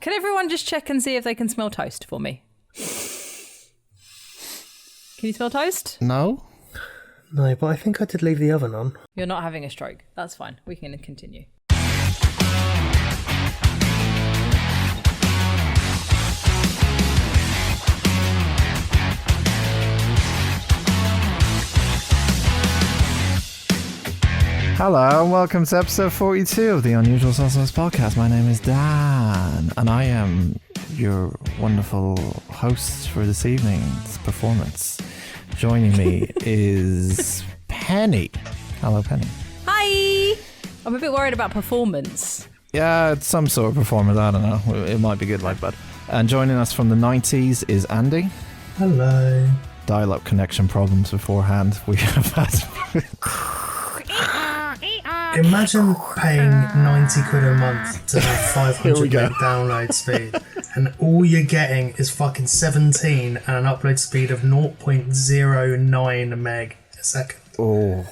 Can everyone just check and see if they can smell toast for me? Can you smell toast? No. No, but I think I did leave the oven on. You're not having a stroke. That's fine. We can continue. Hello and welcome to episode 42 of the Unusual Sauce Podcast. My name is Dan and I am your wonderful host for this evening's performance. Joining me is Penny. Hello, Penny. Hi! I'm a bit worried about performance. Yeah, it's some sort of performance. I don't know. It might be good like bad. And joining us from the 90s is Andy. Hello. Dial-up connection problems beforehand. We have had... Imagine paying 90 quid a month to have 500 meg download speed, and all you're getting is fucking 17 and an upload speed of 0.09 meg a second. Oh.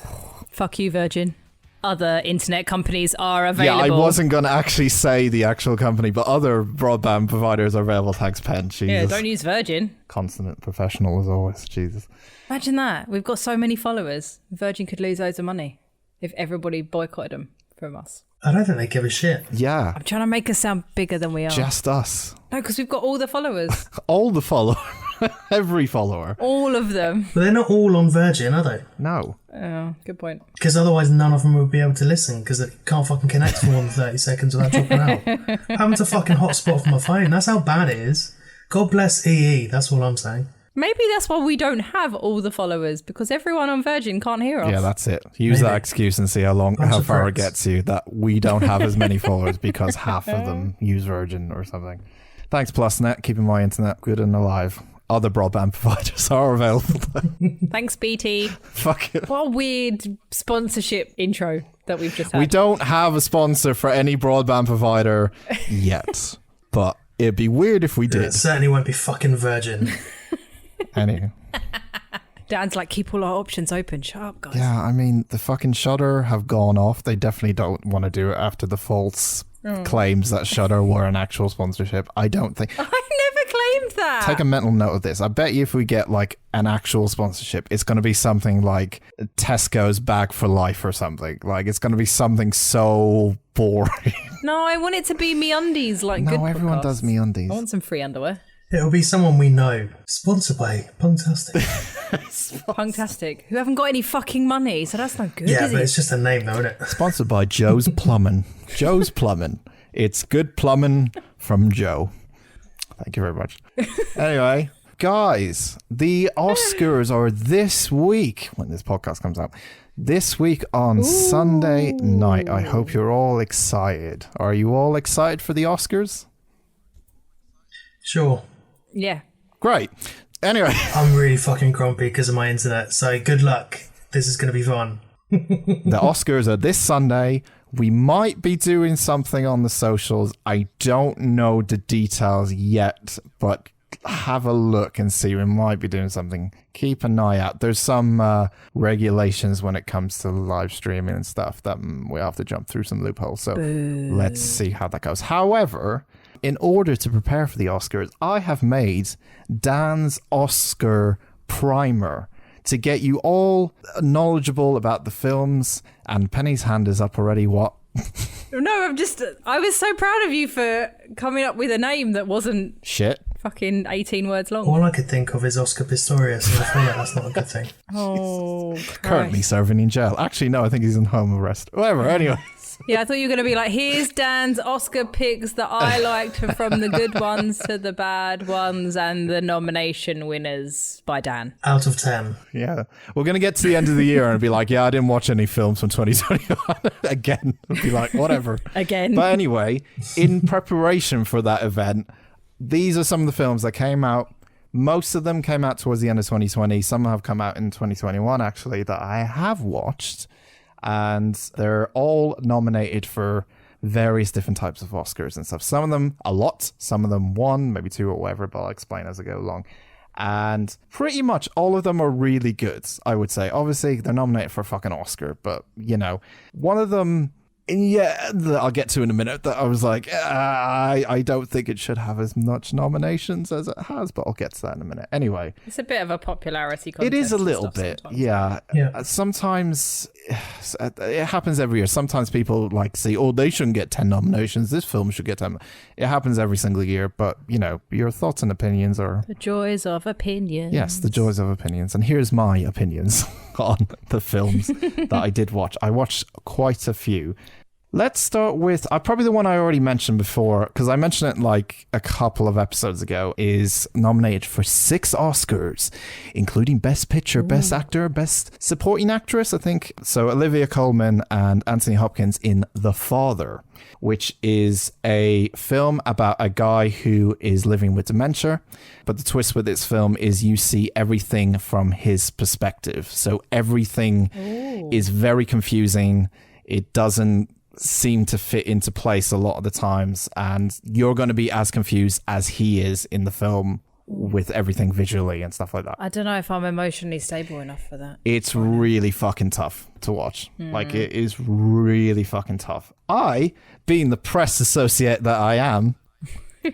Fuck you, Virgin. Other internet companies are available. Yeah, I wasn't going to actually say the actual company, but other broadband providers are available. Thanks, Penn. Jesus. Yeah, don't use Virgin. Consummate professional as always. Jesus. Imagine that. We've got so many followers. Virgin could lose loads of money if everybody boycotted them from us. I don't think they give a shit. Yeah. I'm trying to make us sound bigger than we are. Just us. No, because we've got all the followers. All the followers. Every follower. All of them. But they're not all on Virgin, are they? No. Oh, good point. Because otherwise none of them would be able to listen because they can't fucking connect for more than 30 seconds without dropping out. Having to fucking hotspot from my phone, that's how bad it is. God bless EE, that's all I'm saying. Maybe that's why we don't have all the followers, because everyone on Virgin can't hear us. Yeah, that's it. Use that excuse and see how far it gets you, that we don't have as many followers because half of them use Virgin or something. Thanks, PlusNet, keeping my internet good and alive. Other broadband providers are available. Thanks, BT. Fuck it. What a weird sponsorship intro that we've just had. We don't have a sponsor for any broadband provider yet, but it'd be weird if we did. It certainly won't be fucking Virgin. Anyway. Dan's like, keep all our options open. Shut up, guys. Yeah, I mean, the fucking Shudder have gone off. They definitely don't want to do it after the false claims that Shudder were an actual sponsorship. I don't think... I never claimed that. Take a mental note of this. I bet you if we get like an actual sponsorship, it's going to be something like Tesco's Bag for Life or something. Like, it's going to be something so boring. No, I want it to be MeUndies, like good No, everyone podcasts. does MeUndies. I want some free underwear. It'll be someone we know. Sponsored by Punktastic. Punktastic, who haven't got any fucking money, so that's not good, Yeah, is but it? it's just a name though, isn't it? Sponsored by Joe's Plumbing. Joe's Plumbing. It's good plumbing from Joe. Thank you very much. Anyway, guys, the Oscars are this week when this podcast comes out. This week on Sunday night. I hope you're all excited. Are you all excited for the Oscars? Sure. Yeah. Great. Anyway. I'm really fucking grumpy because of my internet, so good luck. This is going to be fun. The Oscars are this Sunday. We might be doing something on the socials. I don't know the details yet, but have a look and see. We might be doing something. Keep an eye out. There's some regulations when it comes to live streaming and stuff that we have to jump through some loopholes. So let's see how that goes. However, in order to prepare for the Oscars, I have made Dan's Oscar primer to get you all knowledgeable about the films. And Penny's hand is up already. What? No, I was so proud of you for coming up with a name that wasn't Shit. fucking 18 words long. All I could think of is Oscar Pistorius, and I feel like that's not a good thing. Oh, Currently serving in jail. Actually, no, I think he's in home arrest. Whatever, anyway. Yeah, I thought you were going to be like, here's Dan's Oscar picks that I liked from the good ones to the bad ones and the nomination winners by Dan. Out of 10. Yeah. We're going to get to the end of the year and be like, yeah, I didn't watch any films from 2021. Again. We'll be like, whatever. Again. But anyway, in preparation for that event, these are some of the films that came out. Most of them came out towards the end of 2020. Some have come out in 2021, actually, that I have watched. And they're all nominated for various different types of Oscars and stuff. Some of them a lot, some of them one, maybe two or whatever, but I'll explain as I go along. And pretty much all of them are really good, I would say. Obviously, they're nominated for a fucking Oscar, but, you know, one of them Yeah, that I'll get to in a minute. That I was like, I don't think it should have as much nominations as it has, but I'll get to that in a minute. Anyway, It's a bit of a popularity contest. it is a and little stuff bit, sometimes. yeah. Sometimes it happens every year. Sometimes people like say, "Oh, they shouldn't get 10 nominations. This film should get 10." It happens every single year, but your thoughts and opinions are The joys of opinion. yes, the joys of opinions. And here's my opinions on the films that I did watch. I watched quite a few. Let's start with probably the one I already mentioned before, because I mentioned it like a couple of episodes ago, is nominated for 6 Oscars, including Best Picture, Best Actor, Best Supporting Actress, I think. So Olivia Colman and Anthony Hopkins in The Father, which is a film about a guy who is living with dementia. But the twist with this film is you see everything from his perspective. So everything is very confusing. It doesn't seem to fit into place a lot of the times, and you're going to be as confused as he is in the film with everything visually and stuff like that. I don't know if I'm emotionally stable enough for that. It's really fucking tough to watch. Like, it is really fucking tough. I, being the press associate that I am,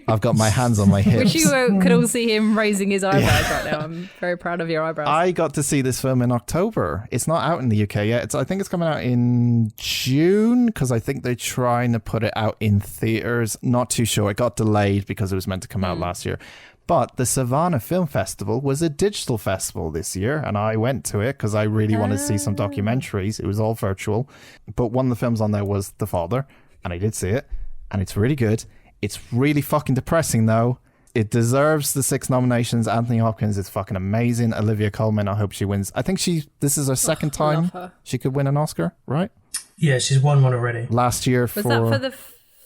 I've got my hands on my hips. Wish you could all see him raising his eyebrows right now. I'm very proud of your eyebrows. I got to see this film in October. It's not out in the UK yet. I think it's coming out in June, because I think they're trying to put it out in theaters. Not too sure. It got delayed because it was meant to come out last year. But the Savannah Film Festival was a digital festival this year, and I went to it because I really wanted to see some documentaries. It was all virtual. But one of the films on there was The Father, and I did see it, and it's really good. It's really fucking depressing, though. It deserves the 6 nominations. Anthony Hopkins is fucking amazing. Olivia Colman, I hope she wins. I think this is her second time she could win an Oscar, right? Yeah, she's won one already. Last year Was that for the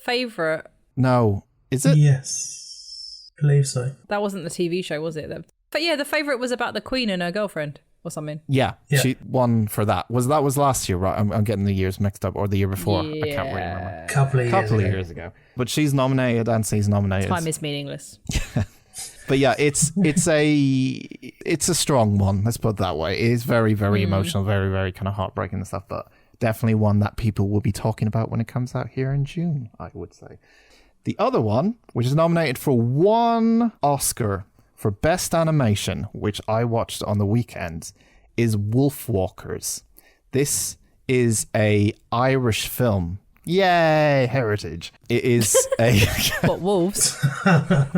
favourite? No. Is it? Yes. I believe so. That wasn't the TV show, was it? But yeah, the favourite was about the Queen and her girlfriend or something. Yeah, she won for that. That was last year, right? I'm getting the years mixed up, or the year before. I can't really remember. Couple of years ago. But she's nominated and she's nominated. Time is meaningless. But yeah, it's a strong one. Let's put it that way. It is very, very emotional, very, very kind of heartbreaking and stuff, but definitely one that people will be talking about when it comes out here in June, I would say. The other one, which is nominated for 1 Oscar for Best Animation, which I watched on the weekend, is Wolfwalkers. This is a Irish film. Yay, heritage. It is a... What, wolves?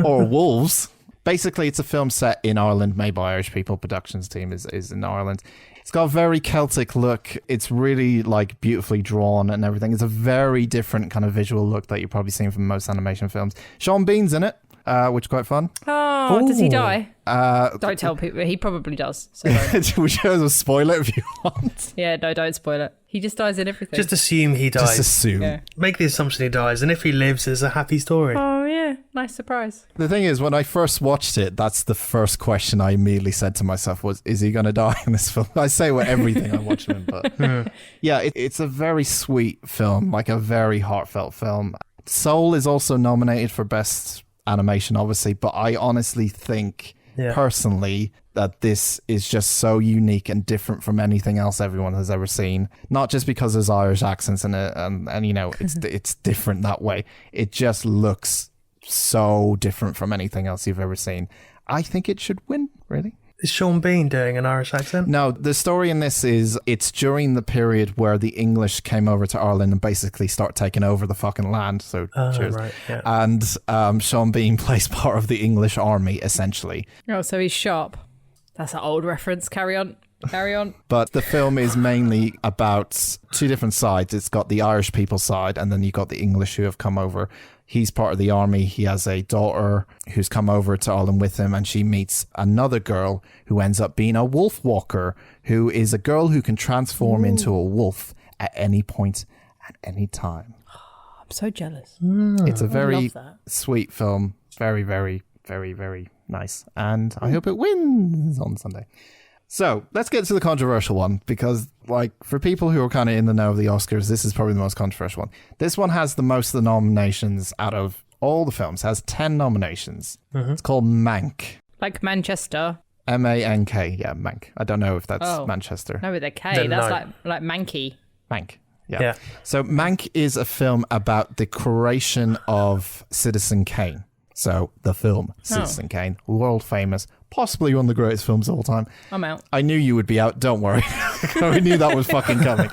or wolves. Basically, it's a film set in Ireland, made by Irish people. Productions team is in Ireland. It's got a very Celtic look. It's really like beautifully drawn and everything. It's a very different kind of visual look that you've probably seen from most animation films. Sean Bean's in it, which is quite fun. Oh, does he die? Don't tell people. He probably does. So we should spoil it if you want. Yeah, no, don't spoil it. He just dies in everything. Just assume he dies. Just assume. Yeah. Make the assumption he dies, and if he lives, it's a happy story. Oh, yeah. Nice surprise. The thing is, when I first watched it, that's the first question I immediately said to myself was, is he going to die in this film? I say with everything I watch him, but yeah, it's a very sweet film, like a very heartfelt film. Soul is also nominated for Best Animation, obviously, but I honestly think, personally, that this is just so unique and different from anything else everyone has ever seen. Not just because there's Irish accents in it, and you know, it's different that way. It just looks so different from anything else you've ever seen. I think it should win, really. Is Sean Bean doing an Irish accent? No, the story in this is it's during the period where the English came over to Ireland and basically start taking over the fucking land. So cheers. Right, yeah. And Sean Bean plays part of the English army, essentially. Oh, so he's sharp. That's an old reference. Carry on. But the film is mainly about 2 different sides. It's got the Irish people side, and then you got the English who have come over. He's part of the army. He has a daughter who's come over to Ireland with him, and she meets another girl who ends up being a wolf walker, who is a girl who can transform into a wolf at any point, at any time. I'm so jealous. It's a very love that. sweet film. Very, very, very, very nice. And I hope it wins on Sunday. So let's get to the controversial one, because like for people who are kind of in the know of the Oscars, this is probably the most controversial one. This one has the most of the nominations out of all the films, has 10 nominations. It's called Mank. Like Manchester. M-A-N-K. Yeah, Mank. I don't know if that's Manchester. No, with a K. Then That's no. like Manky. Mank. Yeah. So Mank is a film about the creation of Citizen Kane. So the film Citizen Kane, world famous, possibly one of the greatest films of all time. I'm out. I knew you would be out. Don't worry. I knew that was fucking coming.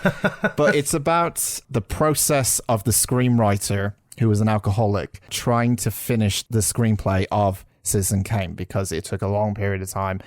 But it's about the process of the screenwriter, who was an alcoholic, trying to finish the screenplay of Citizen Kane because it took a long period of time.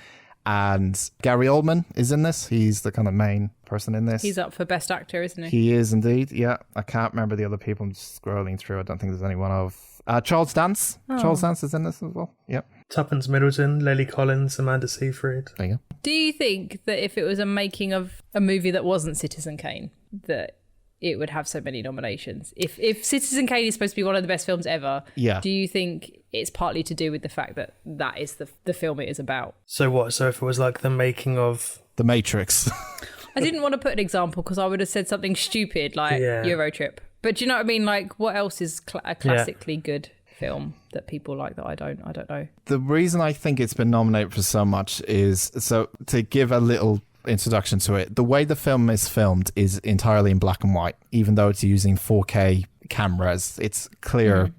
And Gary Oldman is in this. He's the kind of main person in this. He's up for Best Actor, isn't he? He is indeed, yeah. I can't remember the other people. I'm just scrolling through. I don't think there's anyone of... Charles Dance. Oh. Charles Dance is in this as well. Yep. Tuppence Middleton, Lily Collins, Amanda Seyfried. There you go. Do you think that if it was a making of a movie that wasn't Citizen Kane, that it would have so many nominations? If Citizen Kane is supposed to be one of the best films ever, do you think it's partly to do with the fact that that is the film it is about? So what? So if it was like the making of... The Matrix. I didn't want to put an example because I would have said something stupid like Eurotrip. But do you know what I mean? like, what else is a classically good film that people like that I don't know? The reason I think it's been nominated for so much is, so to give a little introduction to it, the way the film is filmed is entirely in black and white. Even though it's using 4K cameras, it's clear,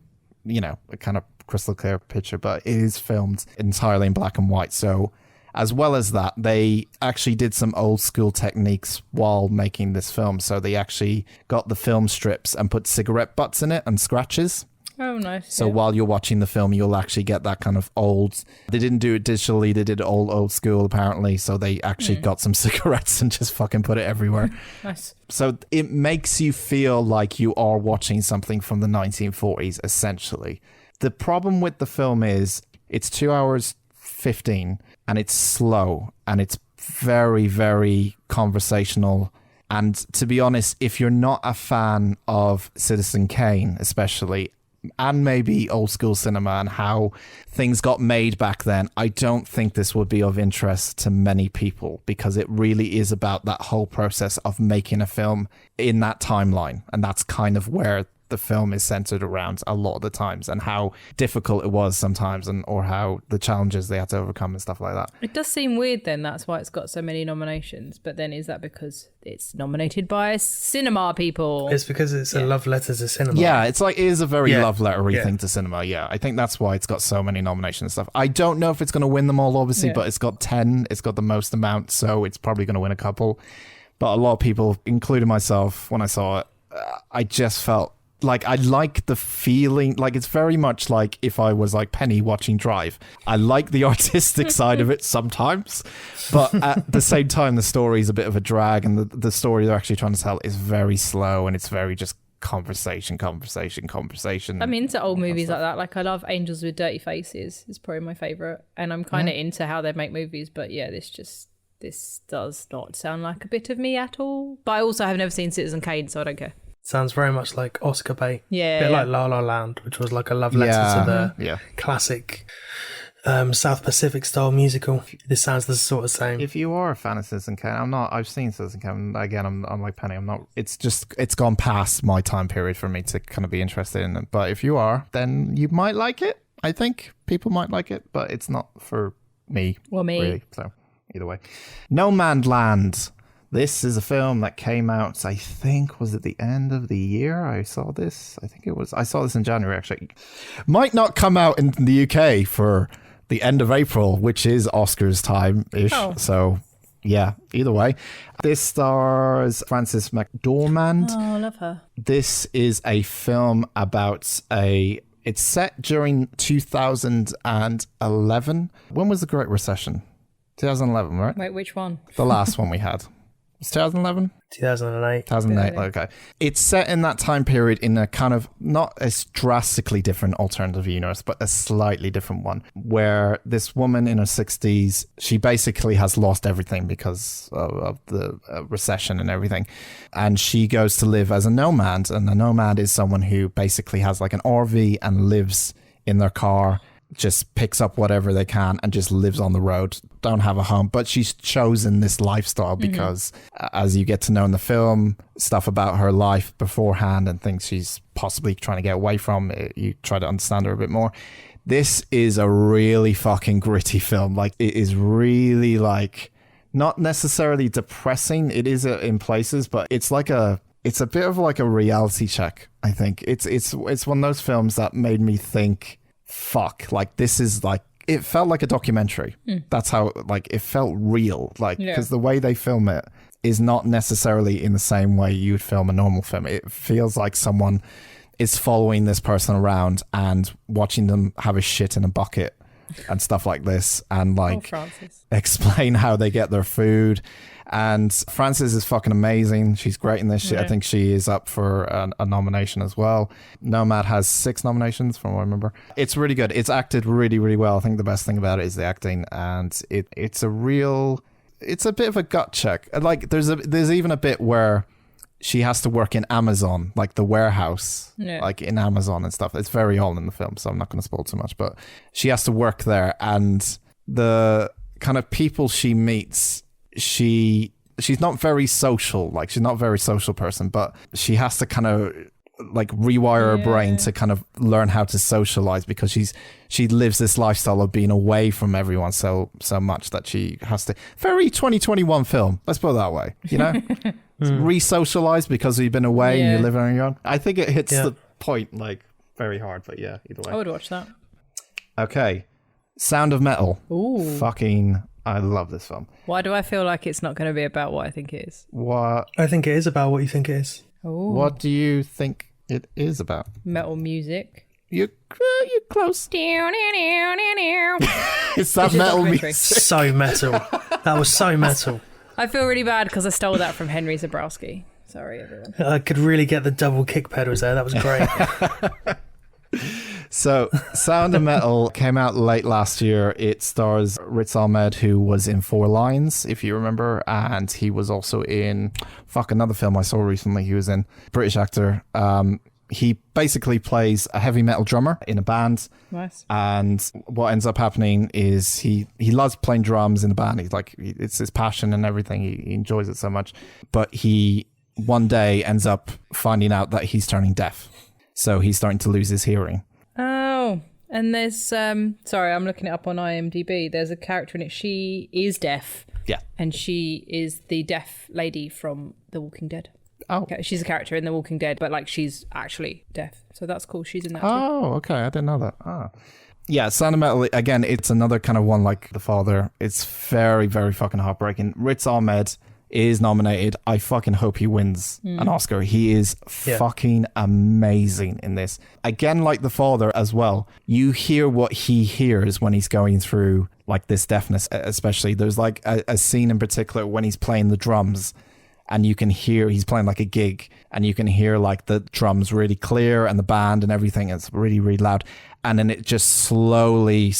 you know, a kind of crystal clear picture, but it is filmed entirely in black and white. So as well as that, they actually did some old school techniques while making this film. So they actually got the film strips and put cigarette butts in it and scratches. Oh, nice. So while you're watching the film, you'll actually get that kind of old... They didn't do it digitally. They did it old school, apparently. So they actually got some cigarettes and just fucking put it everywhere. Nice. So it makes you feel like you are watching something from the 1940s, essentially. The problem with the film is it's 2 hours 15 and it's slow and it's very, very conversational. And to be honest, if you're not a fan of Citizen Kane, especially, and maybe old school cinema and how things got made back then, I don't think this would be of interest to many people because it really is about that whole process of making a film in that timeline. And that's kind of where the film is centered around a lot of the times, and how difficult it was sometimes, and or how the challenges they had to overcome and stuff like that. It does seem weird then, that's why it's got so many nominations. But then is that because it's nominated by cinema people? It's because it's a love letter to cinema. Yeah, it's like, it is a very love lettery thing to cinema. Yeah, I think that's why it's got so many nominations and stuff. I don't know if it's going to win them all, obviously, but it's got 10. It's got the most amount, so it's probably going to win a couple. But a lot of people, including myself, when I saw it, I just felt like I like the feeling, like it's very much like if I was like Penny watching Drive. I like the artistic side of it sometimes, but at the same time, the story is a bit of a drag, and the story they're actually trying to tell is very slow, and it's very just conversation. I'm into old movies like that. Like, I love Angels with Dirty Faces. It's probably my favourite, and I'm kind of into how they make movies, but yeah, this does not sound like a bit of me at all. But I also have never seen Citizen Kane, so I don't care. Sounds very much like Oscar bait. Yeah. A bit like La La Land, which was like a love letter to the classic South Pacific style musical. This sounds the sort of same. If you are a fan of Citizen Kane, I'm not. I've seen Citizen Kane. Again, I'm like Penny. I'm not. It's gone past my time period for me to kind of be interested in it. But if you are, then you might like it. I think people might like it, but it's not for me. Well, me. Really. So either way, Nomadland. This is a film that came out, I think, was it the end of the year I saw this? I think it was. I saw this in January, actually. Might not come out in the UK for the end of April, which is Oscars time-ish. Oh. So, yeah, either way. This stars Frances McDormand. Oh, I love her. This is a film about it's set during 2011. When was the Great Recession? 2011, right? Wait, which one? The last one we had. It's 2011? 2008. 2008, okay. It's set in that time period in a kind of not a drastically different alternative universe, but a slightly different one, where this woman in her 60s, she basically has lost everything because of the recession and everything. And she goes to live as a nomad. And a nomad is someone who basically has like an RV and lives in their car, just picks up whatever they can and just lives on the road, don't have a home. But she's chosen this lifestyle because as you get to know in the film, stuff about her life beforehand and things she's possibly trying to get away from, you try to understand her a bit more. This is a really fucking gritty film. Like, it is really like not necessarily depressing. It is in places, but it's like a it's a bit of like a reality check, I think. It's one of those films that made me think, fuck, like this is like, it felt like a documentary. That's how, like, it felt real. Like, because the way they film it is not necessarily in the same way you would film a normal film. It feels like someone is following this person around and watching them have a shit in a bucket and stuff like this, and like explain how they get their food. And Frances is fucking amazing. She's great in this shit. I think she is up for a nomination as well. Nomad has 6 nominations from what I remember. It's really good. It's acted really, really well. I think the best thing about it is the acting, and it's a bit of a gut check. Like there's even a bit where she has to work in Amazon, like the warehouse, like in Amazon and stuff. It's very old in the film, so I'm not going to spoil too much, but she has to work there, and the kind of people she meets, she's not very social, like she's not a very social person, but she has to kind of like rewire her brain to kind of learn how to socialize, because she lives this lifestyle of being away from everyone so much that she has to, very 2021 film, let's put it that way, you know. Re-socialize because you've been away and you live on your own. I think it hits the point like very hard, but yeah, either way. I would watch that. Okay, Sound of Metal. Ooh. Fucking, I love this film. Why do I feel like it's not going to be about what I think it is? What? I think it is about what you think it is. Ooh. What do you think it is about? Metal music. You're close. It's that It's a metal documentary. music. So metal. That was so metal. I feel really bad because I stole that from Henry Zabrowski. Sorry, everyone. I could really get the double kick pedals there. That was great. So, Sound of Metal came out late last year. It stars Riz Ahmed, who was in 4 Lines, if you remember, and he was also in another film I saw recently. He was in, British actor. He basically plays a heavy metal drummer in a band. Nice. And what ends up happening is he loves playing drums in the band. He's like, it's his passion and everything. He enjoys it so much. But he one day ends up finding out that he's turning deaf. So he's starting to lose his hearing. Oh, and there's, sorry, I'm looking it up on IMDb. There's a character in it. She is deaf. Yeah. And she is the deaf lady from The Walking Dead. Oh. Okay, she's a character in The Walking Dead, but like she's actually deaf. So that's cool. She's in that too. Oh, okay. I didn't know that. Ah. Yeah, Sound of Metal, again, it's another kind of one like The Father. It's very, very fucking heartbreaking. Riz Ahmed is nominated. I fucking hope he wins an Oscar. He is fucking amazing in this. Again, like The Father as well, you hear what he hears when he's going through like this deafness, especially. There's like a scene in particular when he's playing the drums, and you can hear, he's playing like a gig, and you can hear like the drums really clear and the band and everything. It's really, really loud. And then it just slowly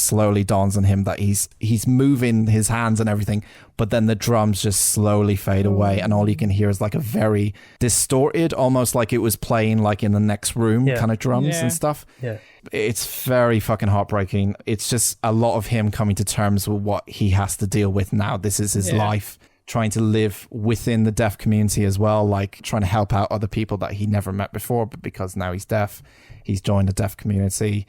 dawns on him that he's moving his hands and everything, but then the drums just slowly fade away, and all you can hear is like a very distorted, almost like it was playing like in the next room kind of drums and stuff. Yeah. It's very fucking heartbreaking. It's just a lot of him coming to terms with what he has to deal with now. This is his life. Trying to live within the deaf community as well, like trying to help out other people that he never met before, but because now he's deaf, he's joined the deaf community.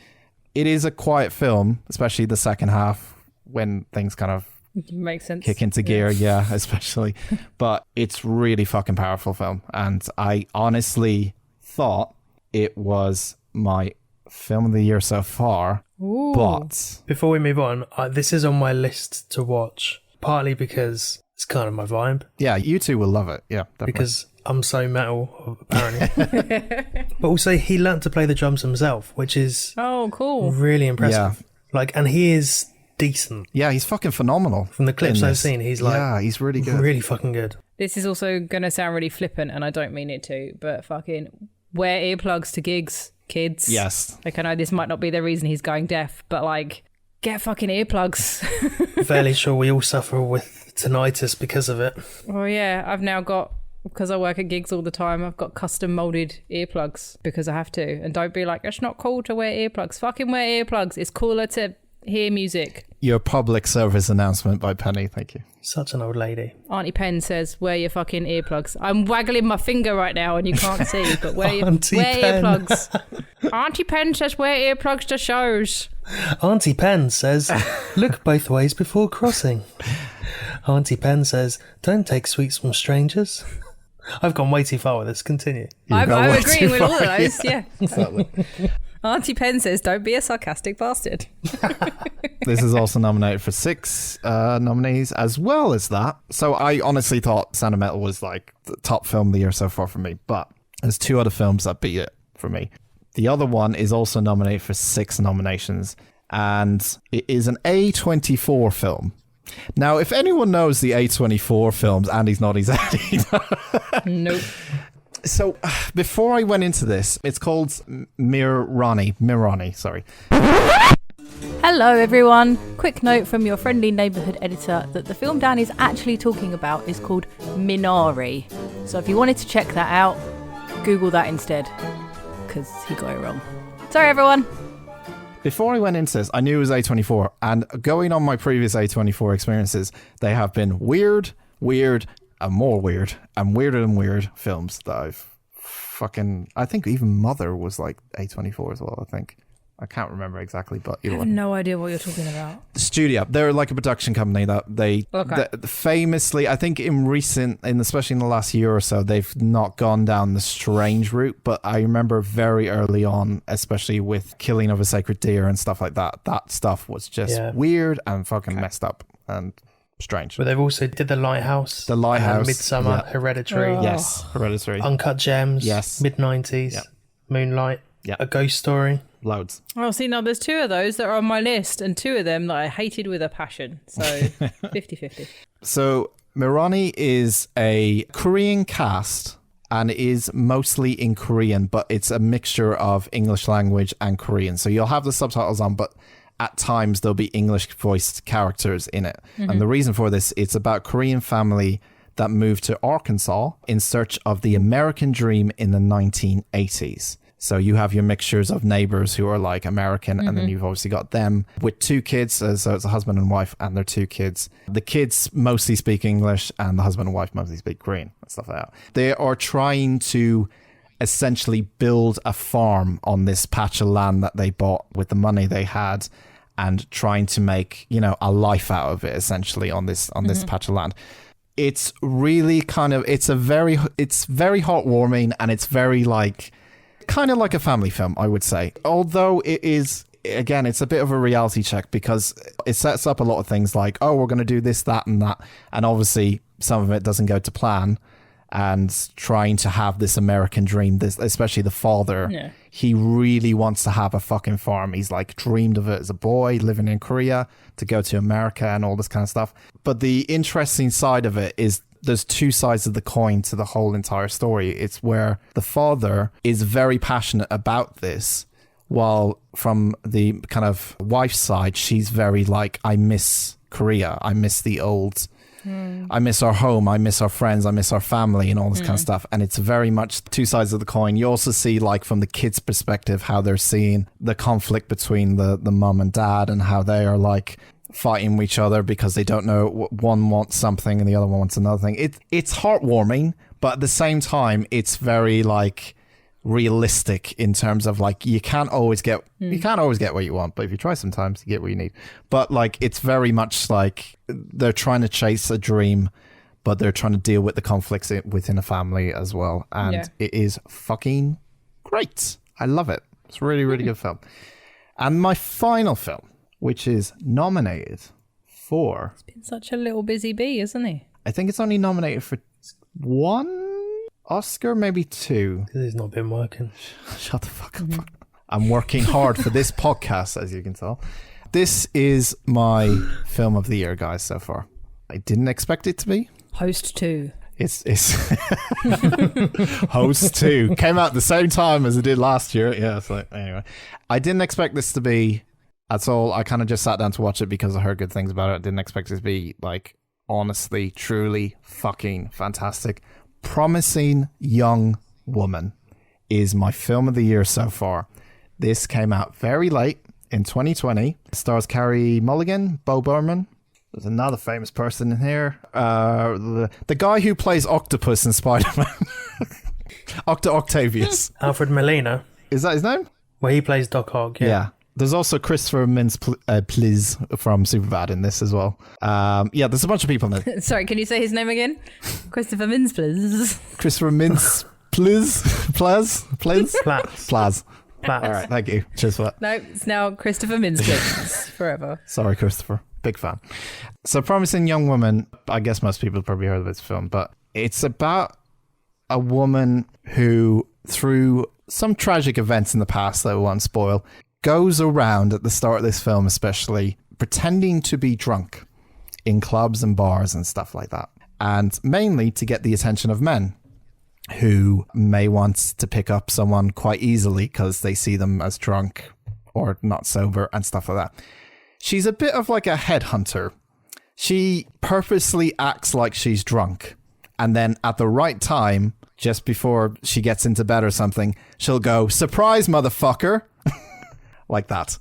It is a quiet film, especially the second half when things kind of makes sense, kick into gear, especially. But it's really fucking powerful film, and I honestly thought it was my film of the year so far. Ooh. But before we move on, this is on my list to watch, partly because it's kind of my vibe. Yeah, you two will love it. Yeah, definitely. Because I'm so metal, apparently. But also, he learnt to play the drums himself, which is cool, really impressive. Like, and he is decent. Yeah, he's fucking phenomenal. From the clips I've seen, he's like, he's really good, really fucking good. This is also gonna sound really flippant, and I don't mean it to, but fucking wear earplugs to gigs, kids. Yes. Like, I know this might not be the reason he's going deaf, but like, get fucking earplugs. Fairly sure we all suffer with tinnitus because of it. Oh yeah, I've now got, because I work at gigs all the time, I've got custom molded earplugs because I have to. And don't be like, it's not cool to wear earplugs. Fucking wear earplugs. It's cooler to hear music. Your public service announcement by Penny. Thank you. Such an old lady. Auntie Pen says, wear your fucking earplugs. I'm waggling my finger right now and you can't see, but wear earplugs. Auntie Pen says, wear earplugs to shows. Auntie Pen says, look both ways before crossing. Auntie Pen says, don't take sweets from strangers. I've gone way too far with this. Continue. I'm agreeing with all of those. Yeah. Exactly. Auntie Pen says, "Don't be a sarcastic bastard." This is also nominated for 6 nominees as well as that. So I honestly thought Sound of Metal was like the top film of the year so far for me, but there's 2 other films that beat it for me. The other one is also nominated for 6 nominations, and it is an A24 film. Now, if anyone knows the A24 films, Andy's nodding his head. Nope. So, before I went into this, it's called Minari, sorry. Hello everyone. Quick note from your friendly neighbourhood editor that the film Dan is actually talking about is called Minari. So if you wanted to check that out, Google that instead, because he got it wrong. Sorry everyone. Before I went into this, I knew it was A24, and going on my previous A24 experiences, they have been weird, and more weird, and weirder than weird films that I've I think even Mother was like A24 as well, I think. I can't remember exactly, but I have no idea what you're talking about. The studio, they're like a production company that they famously, I think especially in the last year or so, they've not gone down the strange route. But I remember very early on, especially with Killing of a Sacred Deer and stuff like that, that stuff was just weird and fucking messed up and strange. But they've also did The Lighthouse, Midsummer, Hereditary, Hereditary, Uncut Gems, mid-90s, Moonlight, A Ghost Story. Loads. Oh, see, now there's 2 of those that are on my list, and 2 of them that I hated with a passion. So 50-50. So Minari is a Korean cast and is mostly in Korean, but it's a mixture of English language and Korean. So you'll have the subtitles on, but at times there'll be English voiced characters in it. Mm-hmm. And the reason for this, it's about a Korean family that moved to Arkansas in search of the American dream in the 1980s. So you have your mixtures of neighbors who are like American, and then you've obviously got them with 2 kids. So it's a husband and wife and their 2 kids. The kids mostly speak English and the husband and wife mostly speak Korean and stuff like that. They are trying to essentially build a farm on this patch of land that they bought with the money they had, and trying to make, a life out of it essentially on this patch of land. It's really it's very heartwarming, and it's very kind of like a family film, I would say. Although it is, again, it's a bit of a reality check, because it sets up a lot of things like, oh, we're going to do this, that, and that. And obviously some of it doesn't go to plan. And trying to have this American dream, especially the father, he really wants to have a fucking farm. He's dreamed of it as a boy living in Korea, to go to America and all this kind of stuff. But the interesting side of it is there's 2 sides of the coin to the whole entire story. It's where the father is very passionate about this, while from the kind of wife's side, she's very I miss Korea. I miss the old, I miss our home. I miss our friends. I miss our family and all this kind of stuff. And it's very much 2 sides of the coin. You also see from the kids' perspective, how they're seeing the conflict between the mum and dad, and how they are fighting with each other because they don't know, one wants something and the other one wants another thing. It's heartwarming, but at the same time it's very realistic in terms of you can't always get what you want, but if you try sometimes you get what you need. But it's very much they're trying to chase a dream, but they're trying to deal with the conflicts within a family as well, and it is fucking great. I love it. It's a really, really good film. And my final film, which is nominated for... He's been such a little busy bee, isn't he? I think it's only nominated for 1 Oscar, maybe 2. Because he's not been working. Shut the fuck up. I'm working hard for this podcast, as you can tell. This is my film of the year, guys, so far. I didn't expect it to be. Host 2. It's Host 2. Came out the same time as it did last year. Yeah, anyway. I didn't expect this to be... That's all. I kind of just sat down to watch it because I heard good things about it. I didn't expect it to be honestly, truly fucking fantastic. Promising Young Woman is my film of the year so far. This came out very late in 2020. It stars Carey Mulligan, Bo Burnham. There's another famous person in here. The guy who plays Octopus in Spider-Man. Octavius. Alfred Molina. Is that his name? Well, he plays Doc Ock, yeah. There's also Christopher Mintz from Superbad in this as well. Yeah, there's a bunch of people in it. Sorry, can you say his name again? Christopher Mintz, please. Christopher Mintz, Plaz. All right, thank you. Cheers for that. No, it's now Christopher Mintz forever. Sorry, Christopher. Big fan. So Promising Young Woman, I guess most people have probably heard of this film, but it's about a woman who, through some tragic events in the past that we won't spoil, goes around at the start of this film especially, pretending to be drunk in clubs and bars and stuff like that. And mainly to get the attention of men who may want to pick up someone quite easily because they see them as drunk or not sober and stuff like that. She's a bit of like a headhunter. She purposely acts like she's drunk. And then at the right time, just before she gets into bed or something, she'll go, "Surprise, motherfucker." Like that.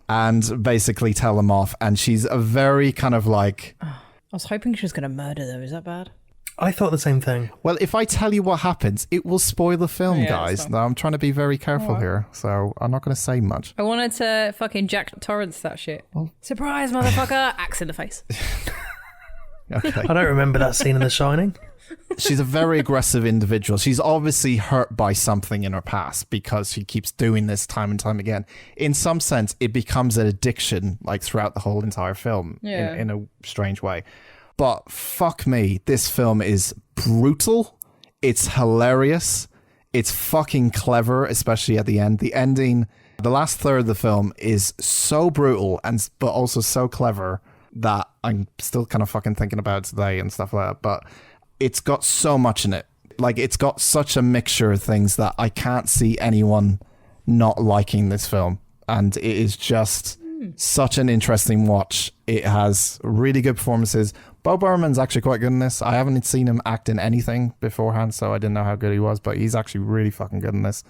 And basically tell them off. And she's a very kind of like... I was hoping she was going to murder them. Is that bad? I thought the same thing. Well, if I tell you what happens, it will spoil the film, guys. Now, I'm trying to be very careful here, so I'm not going to say much. I wanted to fucking Jack Torrance that shit. Surprise, motherfucker! Axe in the face. Okay. I don't remember that scene in The Shining. She's a very aggressive individual. She's obviously hurt by something in her past because she keeps doing this time and time again. In some sense, it becomes an addiction, like throughout the whole entire film, in a strange way. But fuck me, this film is brutal. It's hilarious. It's fucking clever, especially at the end. The ending, the last third of the film is so brutal but also so clever that I'm still kind of fucking thinking about it today and stuff like that. But it's got so much in it. Like, it's got such a mixture of things that I can't see anyone not liking this film. And it is just such an interesting watch. It has really good performances. Bo Burnham's actually quite good in this. I haven't seen him act in anything beforehand, so I didn't know how good he was, but he's actually really fucking good in this.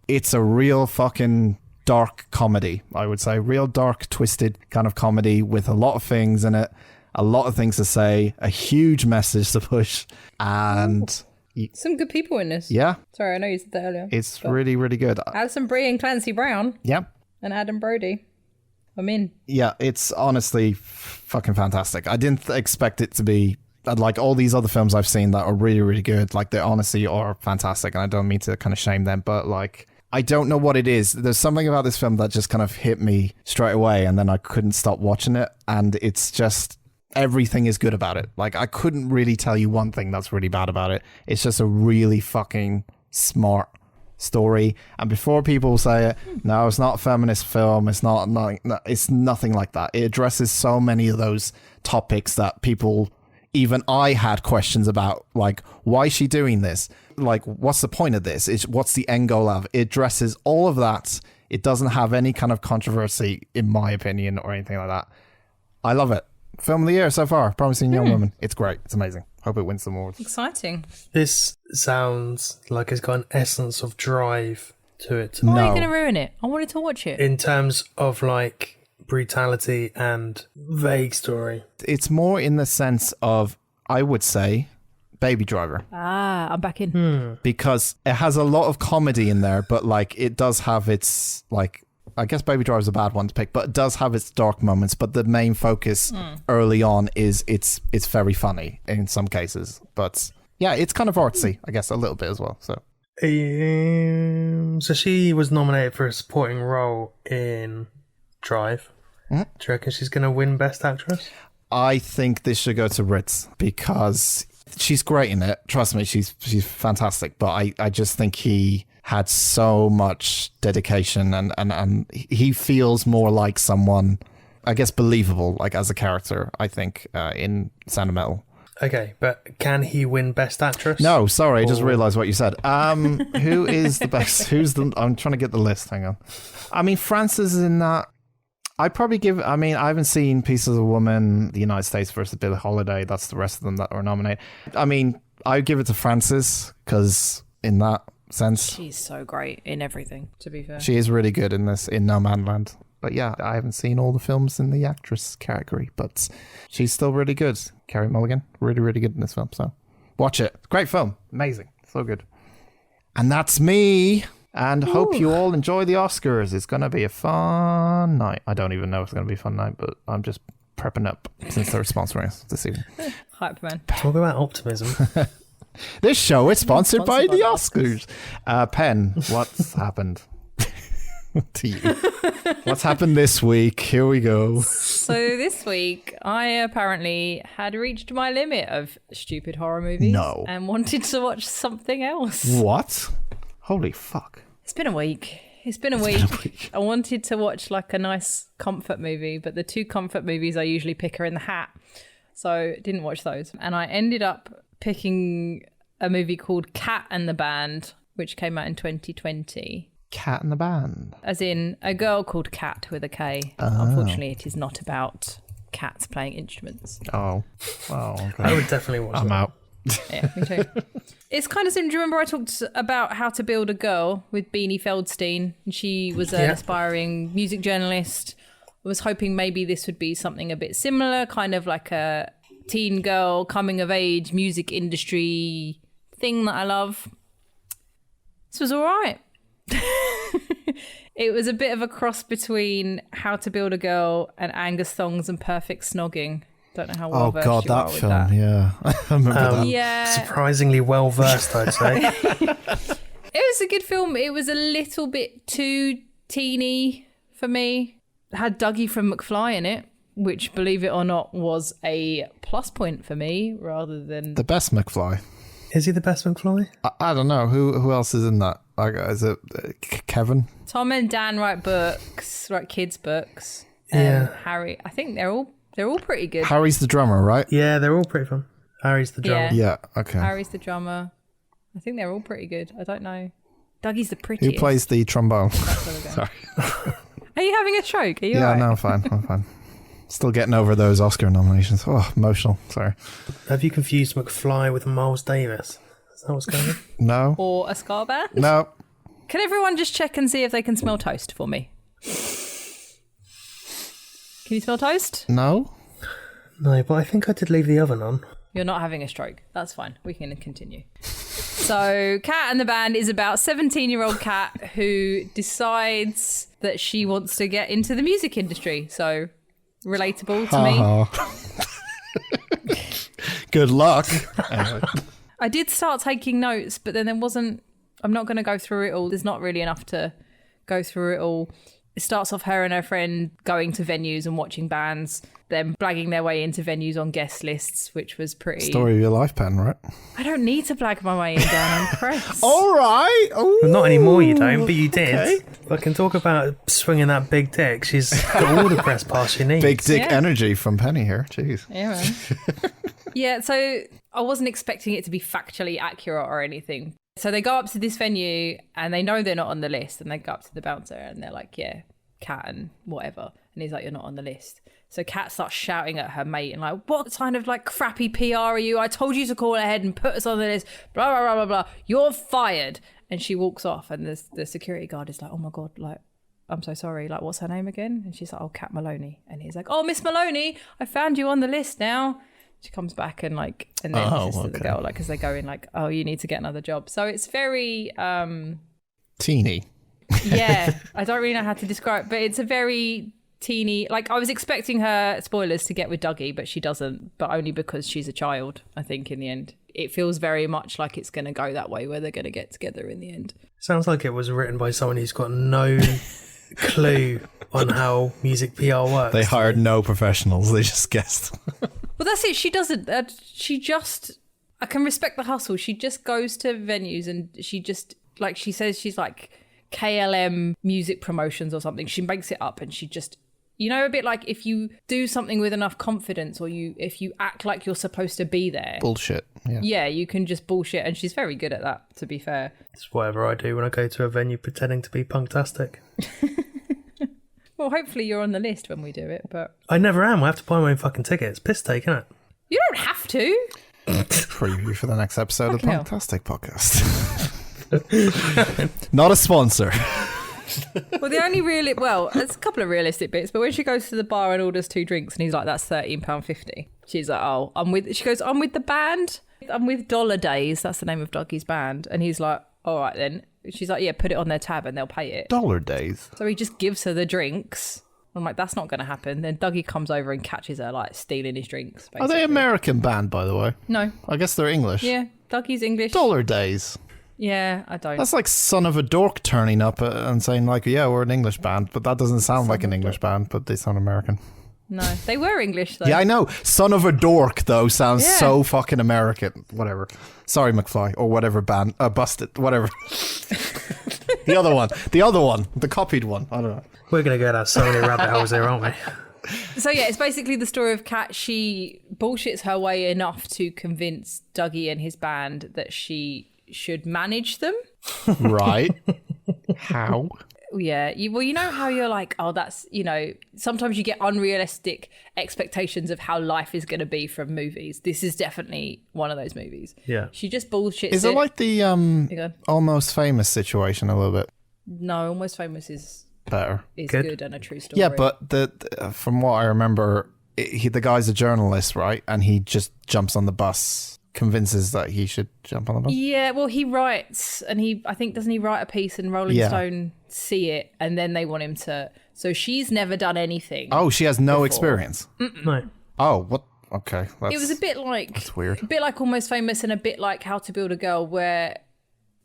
It's a real fucking dark comedy, I would say. Real dark, twisted kind of comedy with a lot of things in it, a lot of things to say, a huge message to push, and... Some good people in this. Yeah. Sorry, I know you said that earlier. It's really, really good. Alison Brie and Clancy Brown. Yeah. And Adam Brody. I'm in. Yeah, it's honestly fucking fantastic. I didn't expect it to be like all these other films I've seen that are really, really good. Like, they honestly are fantastic, and I don't mean to kind of shame them, but like, I don't know what it is. There's something about this film that just kind of hit me straight away, and then I couldn't stop watching it, and it's just... everything is good about it. Like, I couldn't really tell you one thing that's really bad about it. It's just a really fucking smart story. And before people say it, no, it's not a feminist film. It's not it's nothing like that. It addresses so many of those topics that people, even I had questions about, like, why is she doing this? Like, what's the point of this? What's the end goal of it? It addresses all of that. It doesn't have any kind of controversy, in my opinion, or anything like that. I love it. Film of the year so far, Promising Young Woman. It's great. It's amazing. Hope it wins some awards. Exciting. This sounds like it's got an essence of drive to it. Why are you going to ruin it? I wanted to watch it. In terms of like brutality and vague story. It's more in the sense of, I would say, Baby Driver. I'm back in. Because it has a lot of comedy in there, but like, it does have its, like, I guess Baby Driver is a bad one to pick, but it does have its dark moments. But the main focus early on is it's very funny in some cases. But yeah, it's kind of artsy, I guess, a little bit as well. So she was nominated for a supporting role in Drive. Do you reckon she's going to win Best Actress? I think this should go to Ritz because she's great in it. Trust me, she's fantastic. But I just think he had so much dedication and he feels more like someone, I guess, believable, like as a character, I think, in Sound of Metal. Okay, but can he win Best Actress? No, sorry, I just realised what you said. Who is the best? I'm trying to get the list, hang on. I mean, Frances is in that. I'd probably I haven't seen Pieces of a Woman, The United States versus Billie Holiday. That's the rest of them that were nominated. I mean, I'd give it to Frances because in that sense, she's so great in everything, to be fair. She is really good in this, in Nomadland. But yeah, I haven't seen all the films in the actress category, but she's still really good. Carey Mulligan, really, really good in this film. So watch it. Great film. Amazing. So good. And that's me. And hope you all enjoy the Oscars. It's going to be a fun night. I don't even know if it's going to be a fun night, but I'm just prepping up since they're sponsoring us this evening. Hype man. Talk about optimism. This show is sponsored by the Oscars. Pen, what's happened to you? What's happened this week? Here we go. So this week, I apparently had reached my limit of stupid horror movies. No. And wanted to watch something else. What? Holy fuck. It's been a week. I wanted to watch like a nice comfort movie, but the 2 comfort movies I usually pick are in the hat. So didn't watch those. And I ended up picking a movie called Cat and the Band, which came out in 2020. Cat and the Band. As in a girl called Cat with a K. Unfortunately, it is not about cats playing instruments. Oh, okay. I would definitely watch I'm that. out. Yeah, me too. It's kind of similar. Do you remember I talked about How to Build a Girl with Beanie Feldstein? And she was an aspiring music journalist. I was hoping maybe this would be something a bit similar, kind of like a teen girl coming of age music industry thing that I love. This was all right. It was a bit of a cross between How to Build a Girl and Angus Thongs and Perfect Snogging. Don't know how well versed you are with film, that. yeah. I remember that. Yeah. Surprisingly well versed, I'd say. It was a good film. It was a little bit too teeny for me. It had Dougie from McFly in it, which, believe it or not, was a plus point for me rather than... The best McFly. Is he the best McFly? I don't know. Who else is in that? Like, is it Kevin? Tom and Dan write books, write kids' books. Yeah. Harry, I think they're all pretty good. Harry's the drummer, right? Yeah, they're all pretty fun. Harry's the drummer. Yeah, okay. Harry's the drummer. I think they're all pretty good. I don't know. Dougie's the prettiest. Who plays the trombone? Sorry. Are you having a stroke? Are you Yeah, alright? no, I'm fine. Still getting over those Oscar nominations. Oh, emotional. Sorry. Have you confused McFly with Miles Davis? Is that what's going on? No. Or a ska band? No. Can everyone just check and see if they can smell toast for me? Can you smell toast? No. No, but I think I did leave the oven on. You're not having a stroke. That's fine. We can continue. So, Cat and the Band is about 17-year-old Cat who decides that she wants to get into the music industry. So, relatable to me. Good luck. Anyway. I did start taking notes, but then there wasn't... I'm not going to go through it all. There's not really enough to go through it all. It starts off her and her friend going to venues and watching bands, then blagging their way into venues on guest lists, which was pretty... Story of your life, Pen, right? I don't need to blag my way in down on press. All right. Ooh, Well, not anymore, you don't, but you did. Okay. Fucking talk about swinging that big dick. She's got all the press pass she needs. Big dick Yeah. energy from Penny here. Jeez. Yeah, man. Yeah, so I wasn't expecting it to be factually accurate or anything. So they go up to this venue and they know they're not on the list, and they go up to the bouncer and they're like, yeah, Cat and whatever. And he's like, you're not on the list. So Cat starts shouting at her mate and like, what kind of like crappy PR are you? I told you to call ahead and put us on the list. Blah, blah, blah, blah, blah. You're fired. And she walks off and the security guard is like, oh my God, like, I'm so sorry. Like, what's her name again? And she's like, oh, Cat Maloney. And he's like, oh, Miss Maloney, I found you on the list now. She comes back and like, and then says to the girl, like, because they go in like, oh, you need to get another job. So it's very Teeny. yeah, I don't really know how to describe, but it's a very teeny, like I was expecting her, spoilers, to get with Dougie, but she doesn't, but only because she's a child. I think in the end it feels very much like it's going to go that way, where they're going to get together in the end. Sounds like it was written by someone who's got no clue on how music PR works. They hired no professionals. They just guessed. Well, that's it. She doesn't. She just. I can respect the hustle. She just goes to venues and she just, like she says, she's like KLM music promotions or something. She makes it up and she just, you know, a bit like if you do something with enough confidence, or if you act like you're supposed to be there. Bullshit. Yeah, you can just bullshit, and she's very good at that, to be fair. It's whatever I do when I go to a venue pretending to be punktastic. Well, hopefully you're on the list when we do it, but I never am. I have to buy my own fucking tickets. Piss take, innit? you don't have to. Preview for the next episode Fucking hell. of Fantastic Podcast. Not a sponsor. Well, the only really, well, there's a couple of realistic bits, but when she goes to the bar and orders 2 drinks and he's like, that's £13.50. She's like, oh, she goes, I'm with the band. I'm with Dollar Days. That's the name of Dougie's band. And he's like, all right then. She's like, yeah, put it on their tab and they'll pay it. Dollar days. So he just gives her the drinks. I'm like, that's not going to happen. Then Dougie comes over and catches her, like, stealing his drinks, basically. Are they American band, by the way? No. I guess they're English. Yeah, Dougie's English. Dollar days. Yeah, I don't. That's like Son of a Dork turning up and saying, like, yeah, we're an English band. But that doesn't sound like an English band, but they sound American. No, they were English, though. Yeah, I know. Son of a Dork, though, sounds so fucking American. Whatever. Sorry, McFly. Or whatever band. Busted. Whatever. The other one. The copied one. I don't know. We're going to go down so many rabbit holes here, aren't we? So yeah, it's basically the story of Kat. She bullshits her way enough to convince Dougie and his band that she should manage them. Right. How? Yeah. You know how you're like, oh, that's, sometimes you get unrealistic expectations of how life is going to be from movies. This is definitely one of those movies. Yeah. She just bullshits Is it like the Almost Famous situation a little bit? No, Almost Famous is better. Is good and a true story. Yeah, but from what I remember, the guy's a journalist, right? And he just jumps on the bus, convinces that he should jump on the bus. Yeah, well, he writes, and I think doesn't he write a piece and Rolling Stone see it, and then they want him to. So she's never done anything. Oh, she has no experience. No. Oh, what? Okay, it was a bit like that's weird. A bit like Almost Famous, and a bit like How to Build a Girl, where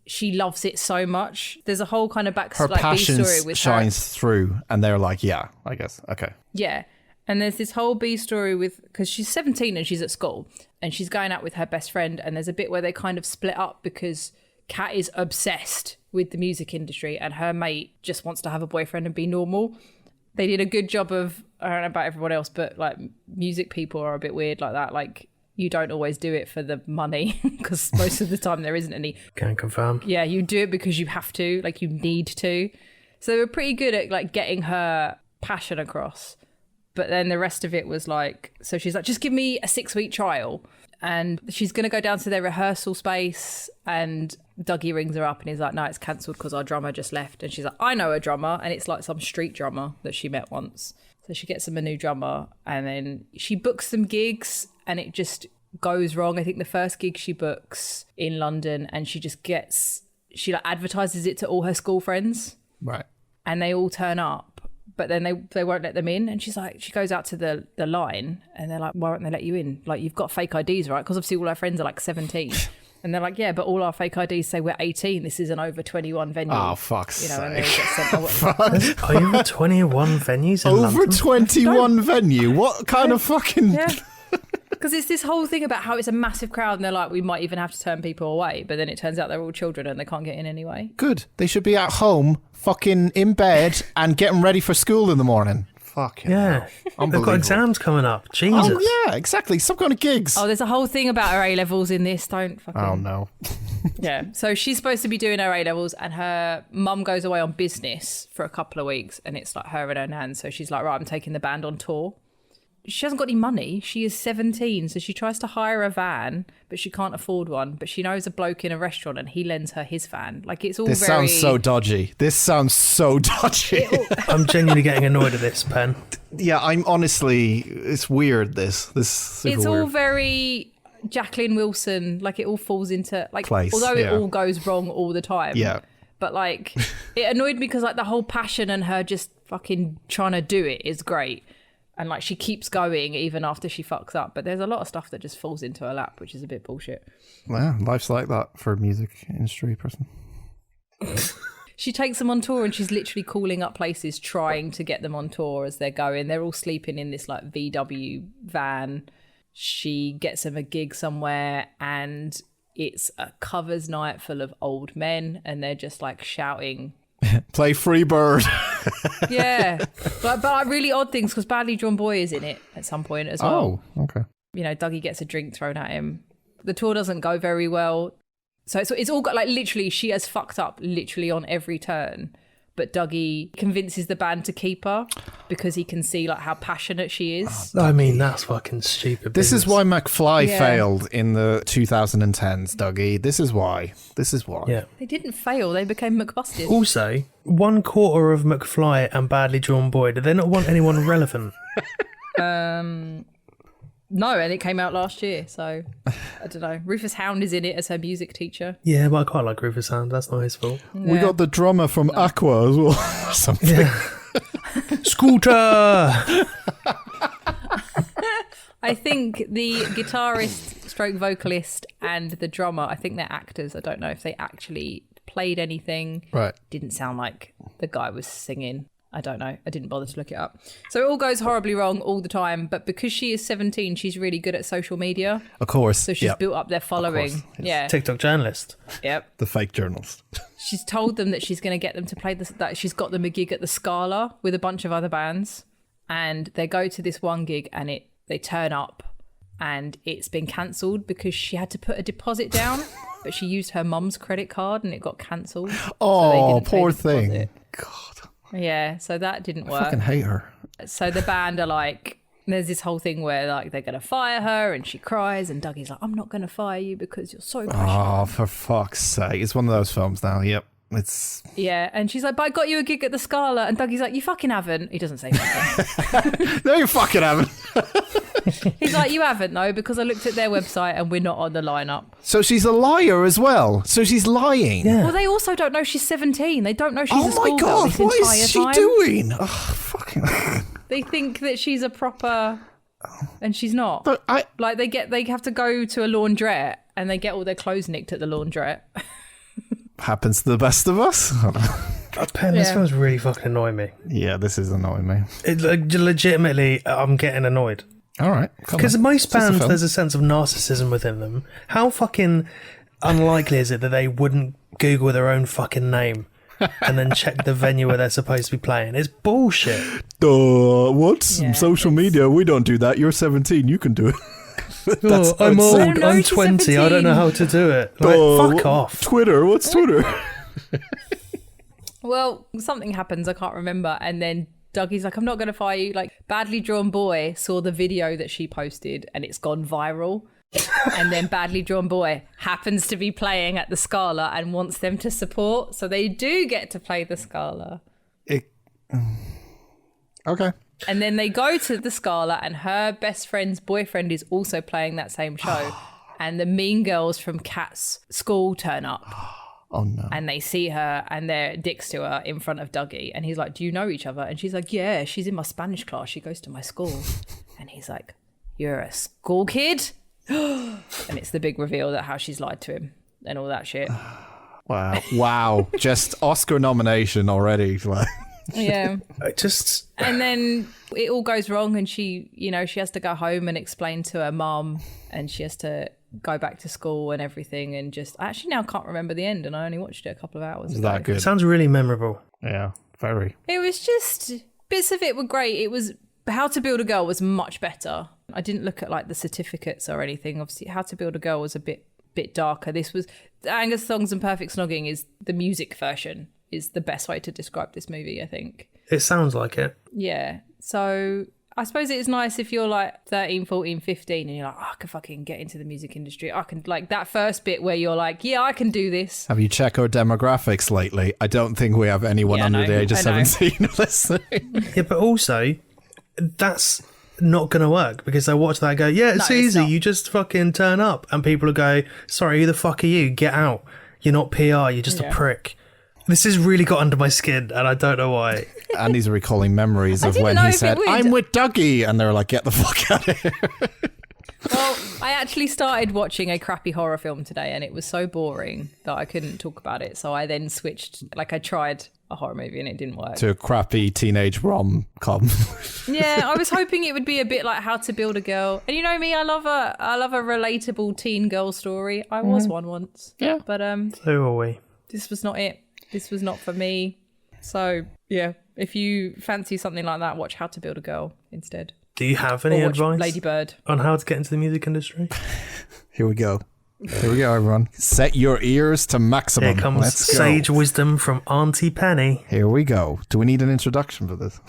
she loves it so much. There's a whole kind of her passion story with shines through, and they're like, yeah, I guess, okay, yeah. And there's this whole B story because she's 17 and she's at school and she's going out with her best friend, and there's a bit where they kind of split up because Kat is obsessed with the music industry and her mate just wants to have a boyfriend and be normal. They did a good job of, I don't know about everyone else, but like music people are a bit weird like that. Like, you don't always do it for the money because most of the time there isn't any. Can confirm. Yeah, you do it because you have to, like you need to. So they were pretty good at like getting her passion across. But then the rest of it was like, so she's like, just give me a 6-week trial. And she's going to go down to their rehearsal space, and Dougie rings her up and he's like, no, it's cancelled because our drummer just left. And she's like, I know a drummer. And it's like some street drummer that she met once. So she gets him a new drummer, and then she books some gigs and it just goes wrong. I think the first gig she books in London, and she like advertises it to all her school friends. Right. And they all turn up. But then they won't let them in. And she's like, she goes out to the line and they're like, why won't they let you in? Like, you've got fake IDs, right? Because obviously all our friends are like 17. And they're like, yeah, but all our fake IDs say we're 18. This is an over 21 venue. Oh, fuck's sake. And they get sent away. Over 21 venues in London? Over 21 venue? What kind of fucking... Yeah. Because it's this whole thing about how it's a massive crowd and they're like, we might even have to turn people away. But then it turns out they're all children and they can't get in anyway. Good. They should be at home, fucking in bed and getting ready for school in the morning. Fucking yeah. They've got exams coming up. Jesus. Oh, yeah, exactly. Some kind of gigs. Oh, there's a whole thing about her A-levels in this. Don't fucking... Oh, no. Yeah. So she's supposed to be doing her A-levels and her mum goes away on business for a couple of weeks and it's like her and her nan. So she's like, right, I'm taking the band on tour. She hasn't got any money. She is 17, so she tries to hire a van, but she can't afford one. But she knows a bloke in a restaurant and he lends her his van. Like, it's all This sounds so dodgy. I'm genuinely getting annoyed at this, Pen. Yeah, I'm honestly... It's weird, this. It's all weird. very Jacqueline Wilson. Like, it all falls into... like, place, although it all goes wrong all the time. Yeah. But, like, it annoyed me because, like, the whole passion and her just fucking trying to do it is great. And, like, she keeps going even after she fucks up. But there's a lot of stuff that just falls into her lap, which is a bit bullshit. Well, life's like that for a music industry person. She takes them on tour and she's literally calling up places trying to get them on tour as they're going. They're all sleeping in this, like, VW van. She gets them a gig somewhere and it's a covers night full of old men and they're just, like, shouting... Play Freebird. Yeah. But really odd things because Badly Drawn Boy is in it at some point as well. Oh, okay. You know, Dougie gets a drink thrown at him. The tour doesn't go very well. So it's all got, like, literally, she has fucked up literally on every turn. But Dougie convinces the band to keep her because he can see, like, how passionate she is. I mean, that's fucking stupid. This is why McFly failed in the 2010s, Dougie. This is why. Yeah. They didn't fail. They became McBusted. Also, 1/4 of McFly and Badly Drawn Boy, do they not want anyone relevant? No, and it came out last year, so I don't know. Rufus Hound is in it as her music teacher. Yeah, but I quite like Rufus Hound. That's not his fault. Yeah. We got the drummer from Aqua as well. Something. Yeah. Scooter! I think the guitarist stroke vocalist and the drummer, I think they're actors. I don't know if they actually played anything. Right. Didn't sound like the guy was singing. I don't know. I didn't bother to look it up. So it all goes horribly wrong all the time. But because she is 17, she's really good at social media. Of course. So she's built up their following. Yes. Yeah. TikTok journalist. Yep. The fake journalist. She's told them that she's going to get them to play this, that she's got them a gig at the Scala with a bunch of other bands. And they go to this one gig and they turn up and it's been cancelled because she had to put a deposit down, but she used her mum's credit card and it got cancelled. Oh, poor thing. God. Yeah, so that didn't work. I fucking hate her. So the band are like, there's this whole thing where like they're going to fire her and she cries and Dougie's like, I'm not going to fire you because you're so passionate. Oh, for fuck's sake. It's one of those films now. Yep. It's... Yeah, and she's like, but I got you a gig at the Scala. And Dougie's like, you fucking haven't. He doesn't say fucking. No, you fucking haven't. He's like, you haven't, though, because I looked at their website and we're not on the lineup. So she's a liar as well. So she's lying. Yeah. Well, they also don't know she's 17. They don't know she's a Oh my schoolgirl God, this what entire is she time. doing? Oh, fucking... They think that she's a proper... And she's not. But Like, they have to go to a laundrette and they get all their clothes nicked at the laundrette. happens to the best of us. Pen, this film's really fucking annoying me. Yeah, this is annoying me. It, legitimately, I'm getting annoyed. All right. Because most bands, there's a sense of narcissism within them. How fucking unlikely is it that they wouldn't Google their own fucking name and then check the venue where they're supposed to be playing? It's bullshit. What? Yeah, Social media? We don't do that. You're 17. You can do it. I'm old. I know, I'm she's 20. 17. I don't know how to do it. Like, fuck off. Twitter. What's Twitter? Well, something happens, I can't remember. And then Dougie's like, I'm not going to fire you. Like, Badly Drawn Boy saw the video that she posted and it's gone viral. And then Badly Drawn Boy happens to be playing at the Scala and wants them to support. So they do get to play the Scala. Okay. And then they go to the Scala and her best friend's boyfriend is also playing that same show. And the mean girls from Kat's school turn up. Oh, no. And they see her and they're dicks to her in front of Dougie. And he's like, do you know each other? And she's like, yeah, she's in my Spanish class. She goes to my school. And he's like, you're a school kid? And it's the big reveal that how she's lied to him and all that shit. Wow. Just Oscar nomination already. Yeah. Just... And then it all goes wrong and she, you know, she has to go home and explain to her mum and she has to go back to school and everything and just... I actually now can't remember the end and I only watched it a couple of hours ago. That good? It sounds really memorable. Yeah, very. It was just... Bits of it were great. It was... How to Build a Girl was much better. I didn't look at like the certificates or anything. Obviously, How to Build a Girl was a bit darker. This was... Angus Thongs and Perfect Snogging is the music version, is the best way to describe this movie, I think. It sounds like it. Yeah. So I suppose it is nice if you're like 13, 14, 15 and you're like, oh, I can fucking get into the music industry. I can, like, that first bit where you're like, yeah, I can do this. Have you checked our demographics lately? I don't think we have anyone under the age of 17 listening. Yeah, but also, that's not going to work because they watch that and go, yeah, it's easy. You just fucking turn up. And people will go, sorry, who the fuck are you? Get out. You're not PR. You're just a prick. This has really got under my skin and I don't know why. Andy's recalling memories of when he said, I'm with Dougie. And they're like, get the fuck out of here. Well, I actually started watching a crappy horror film today and it was so boring that I couldn't talk about it. So I then switched, like I tried a horror movie and it didn't work. To a crappy teenage rom-com. Yeah, I was hoping it would be a bit like How to Build a Girl. And you know me, I love a relatable teen girl story. I was one once. Yeah. But So are we. This was not it. This was not for me. So, yeah, if you fancy something like that, watch How to Build a Girl instead. Do you have any advice Lady Bird on how to get into the music industry? Here we go. Here we go, everyone. Set your ears to maximum. Here comes sage wisdom from Auntie Penny. Here we go. Do we need an introduction for this?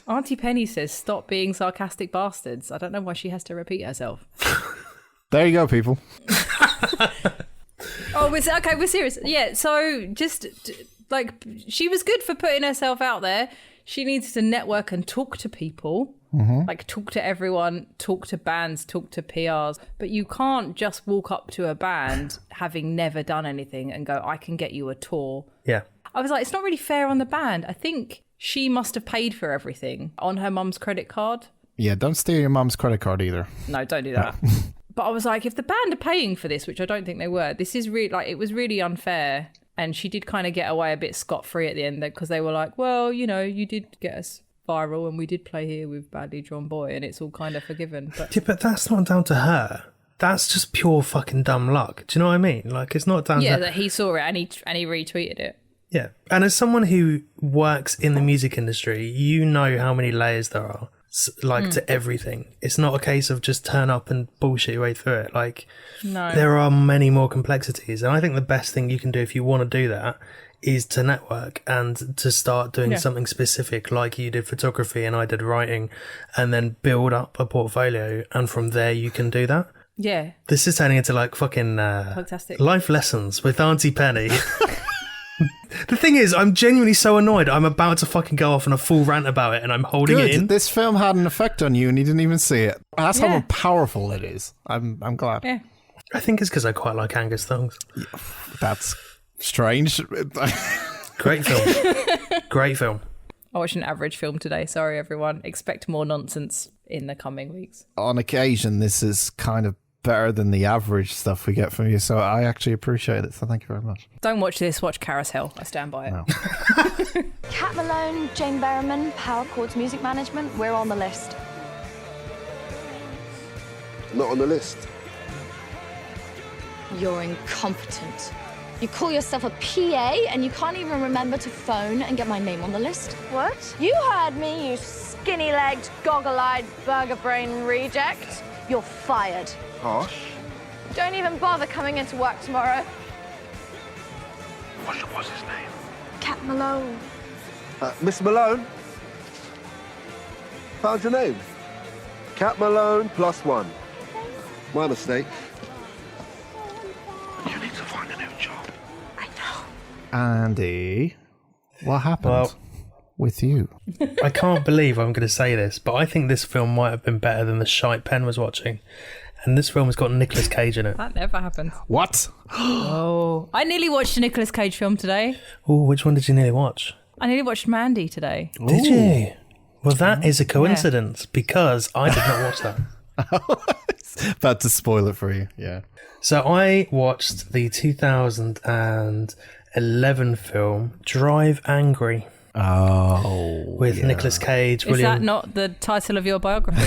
Auntie Penny says, stop being sarcastic bastards. I don't know why she has to repeat herself. There you go, people. Oh, we're serious. Yeah, so just, like, she was good for putting herself out there. She needs to network and talk to people. Like, talk to everyone, talk to bands, talk to PRs. But you can't just walk up to a band having never done anything and go, I can get you a tour. Yeah. I was like, it's not really fair on the band. I think she must have paid for everything on her mum's credit card. Yeah, don't steal your mum's credit card either. No, don't do that. But I was like, if the band are paying for this, which I don't think they were, this is really, like, it was really unfair. And she did kind of get away a bit scot-free at the end because they were like, well, you know, you did get us viral and we did play here with Badly Drawn Boy and it's all kind of forgiven. But Yeah, but that's not down to her. That's just pure fucking dumb luck. Do you know what I mean? Like, it's not down to... Yeah, that he saw it and he retweeted it. Yeah. And as someone who works in the music industry, you know how many layers there are, to everything. It's not a case of just turn up and bullshit your way through it. Like, No. there are many more complexities. And I think the best thing you can do if you want to do that is to network and to start doing something specific, like you did photography and I did writing, and then build up a portfolio. And from there, you can do that. Yeah. This is turning into like fucking Fantastic. life lessons with Auntie Penny. The thing is, I'm genuinely so annoyed. I'm about to fucking go off on a full rant about it, and I'm holding it in. This film had an effect on you, and you didn't even see it. That's how powerful it is. I'm glad. Yeah. I think it's because I quite like Angus thongs. That's strange. Great film. Great film. I watched an average film today. Sorry, everyone. Expect more nonsense in the coming weeks. On occasion, this is kind of better than the average stuff we get from you, so I actually appreciate it. So thank you very much. Don't watch this. Watch Carousel. I stand by it. No. Kat Malone, Jane Berriman, Power Chords Music Management, we're on the list. Not on the list. You're incompetent. You call yourself a PA and you can't even remember to phone and get my name on the list? What? You heard me, you skinny-legged, goggle-eyed, burger-brain reject. You're fired. Harsh. Don't even bother coming into work tomorrow. What's his name? Kat Malone. Miss Malone? Found your name. Kat Malone +1. My mistake. You need to find a new job. I know. Andy, what happened Well- with you? I can't believe I'm going to say this, but I think this film might have been better than the shite Penn was watching. And this film has got Nicolas Cage in it. That never happened. What? Oh. I nearly watched a Nicolas Cage film today. Oh, which one did you nearly watch? I nearly watched Mandy today. Did you? Well, that is a coincidence because I did not watch that. About to spoil it for you. Yeah. So I watched the 2011 film Drive Angry. Oh. With Nicolas Cage, Is William. that not the title of your biography?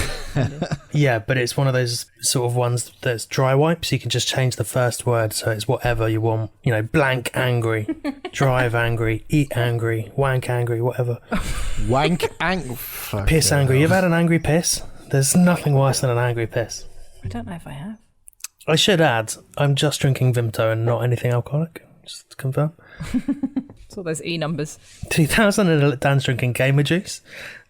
Yeah, but it's one of those sort of ones that's dry wipe, so you can just change the first word, so it's whatever you want. You know, blank angry, drive angry, eat angry, wank angry, whatever. Wank angry. Piss angry. You've had an angry piss? There's nothing worse than an angry piss. I don't know if I have. I should add, I'm just drinking Vimto and not anything alcoholic, just to confirm. It's all those E numbers. 2000 Dan's drinking Gamer Juice.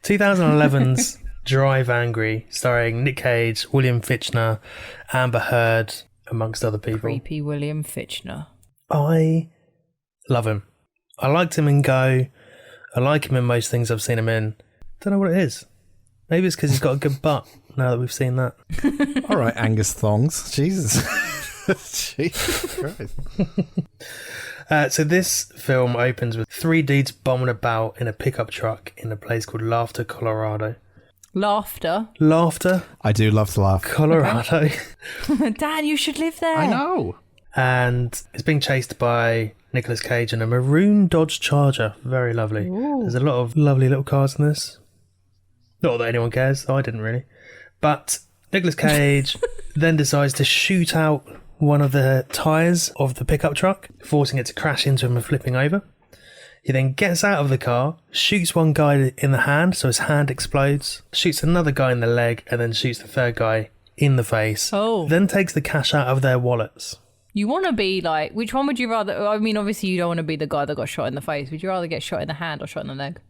2011's Drive Angry, starring Nick Cage, William Fichtner, Amber Heard, amongst other people. Creepy William Fichtner. I love him. I liked him in Go. I like him in most things I've seen him in. Don't know what it is. Maybe it's because he's got a good butt, now that we've seen that. All right, Angus thongs. Jesus. Jesus Christ. So this film opens with three dudes bombing about in a pickup truck in a place called Laughter, Colorado. Laughter. Laughter, I do love to laugh. Colorado. Dan, you should live there. I know. And it's being chased by Nicolas Cage in a maroon Dodge Charger. Very lovely. Ooh. There's a lot of lovely little cars in this. Not that anyone cares. I didn't really. But Nicolas Cage then decides to shoot out one of the tyres of the pickup truck, forcing it to crash into him and flipping over. He then gets out of the car, shoots one guy in the hand, so his hand explodes, shoots another guy in the leg, and then shoots the third guy in the face. Oh. Then takes the cash out of their wallets. You want to be like, which one would you rather? I mean, obviously you don't want to be the guy that got shot in the face. Would you rather get shot in the hand or shot in the leg?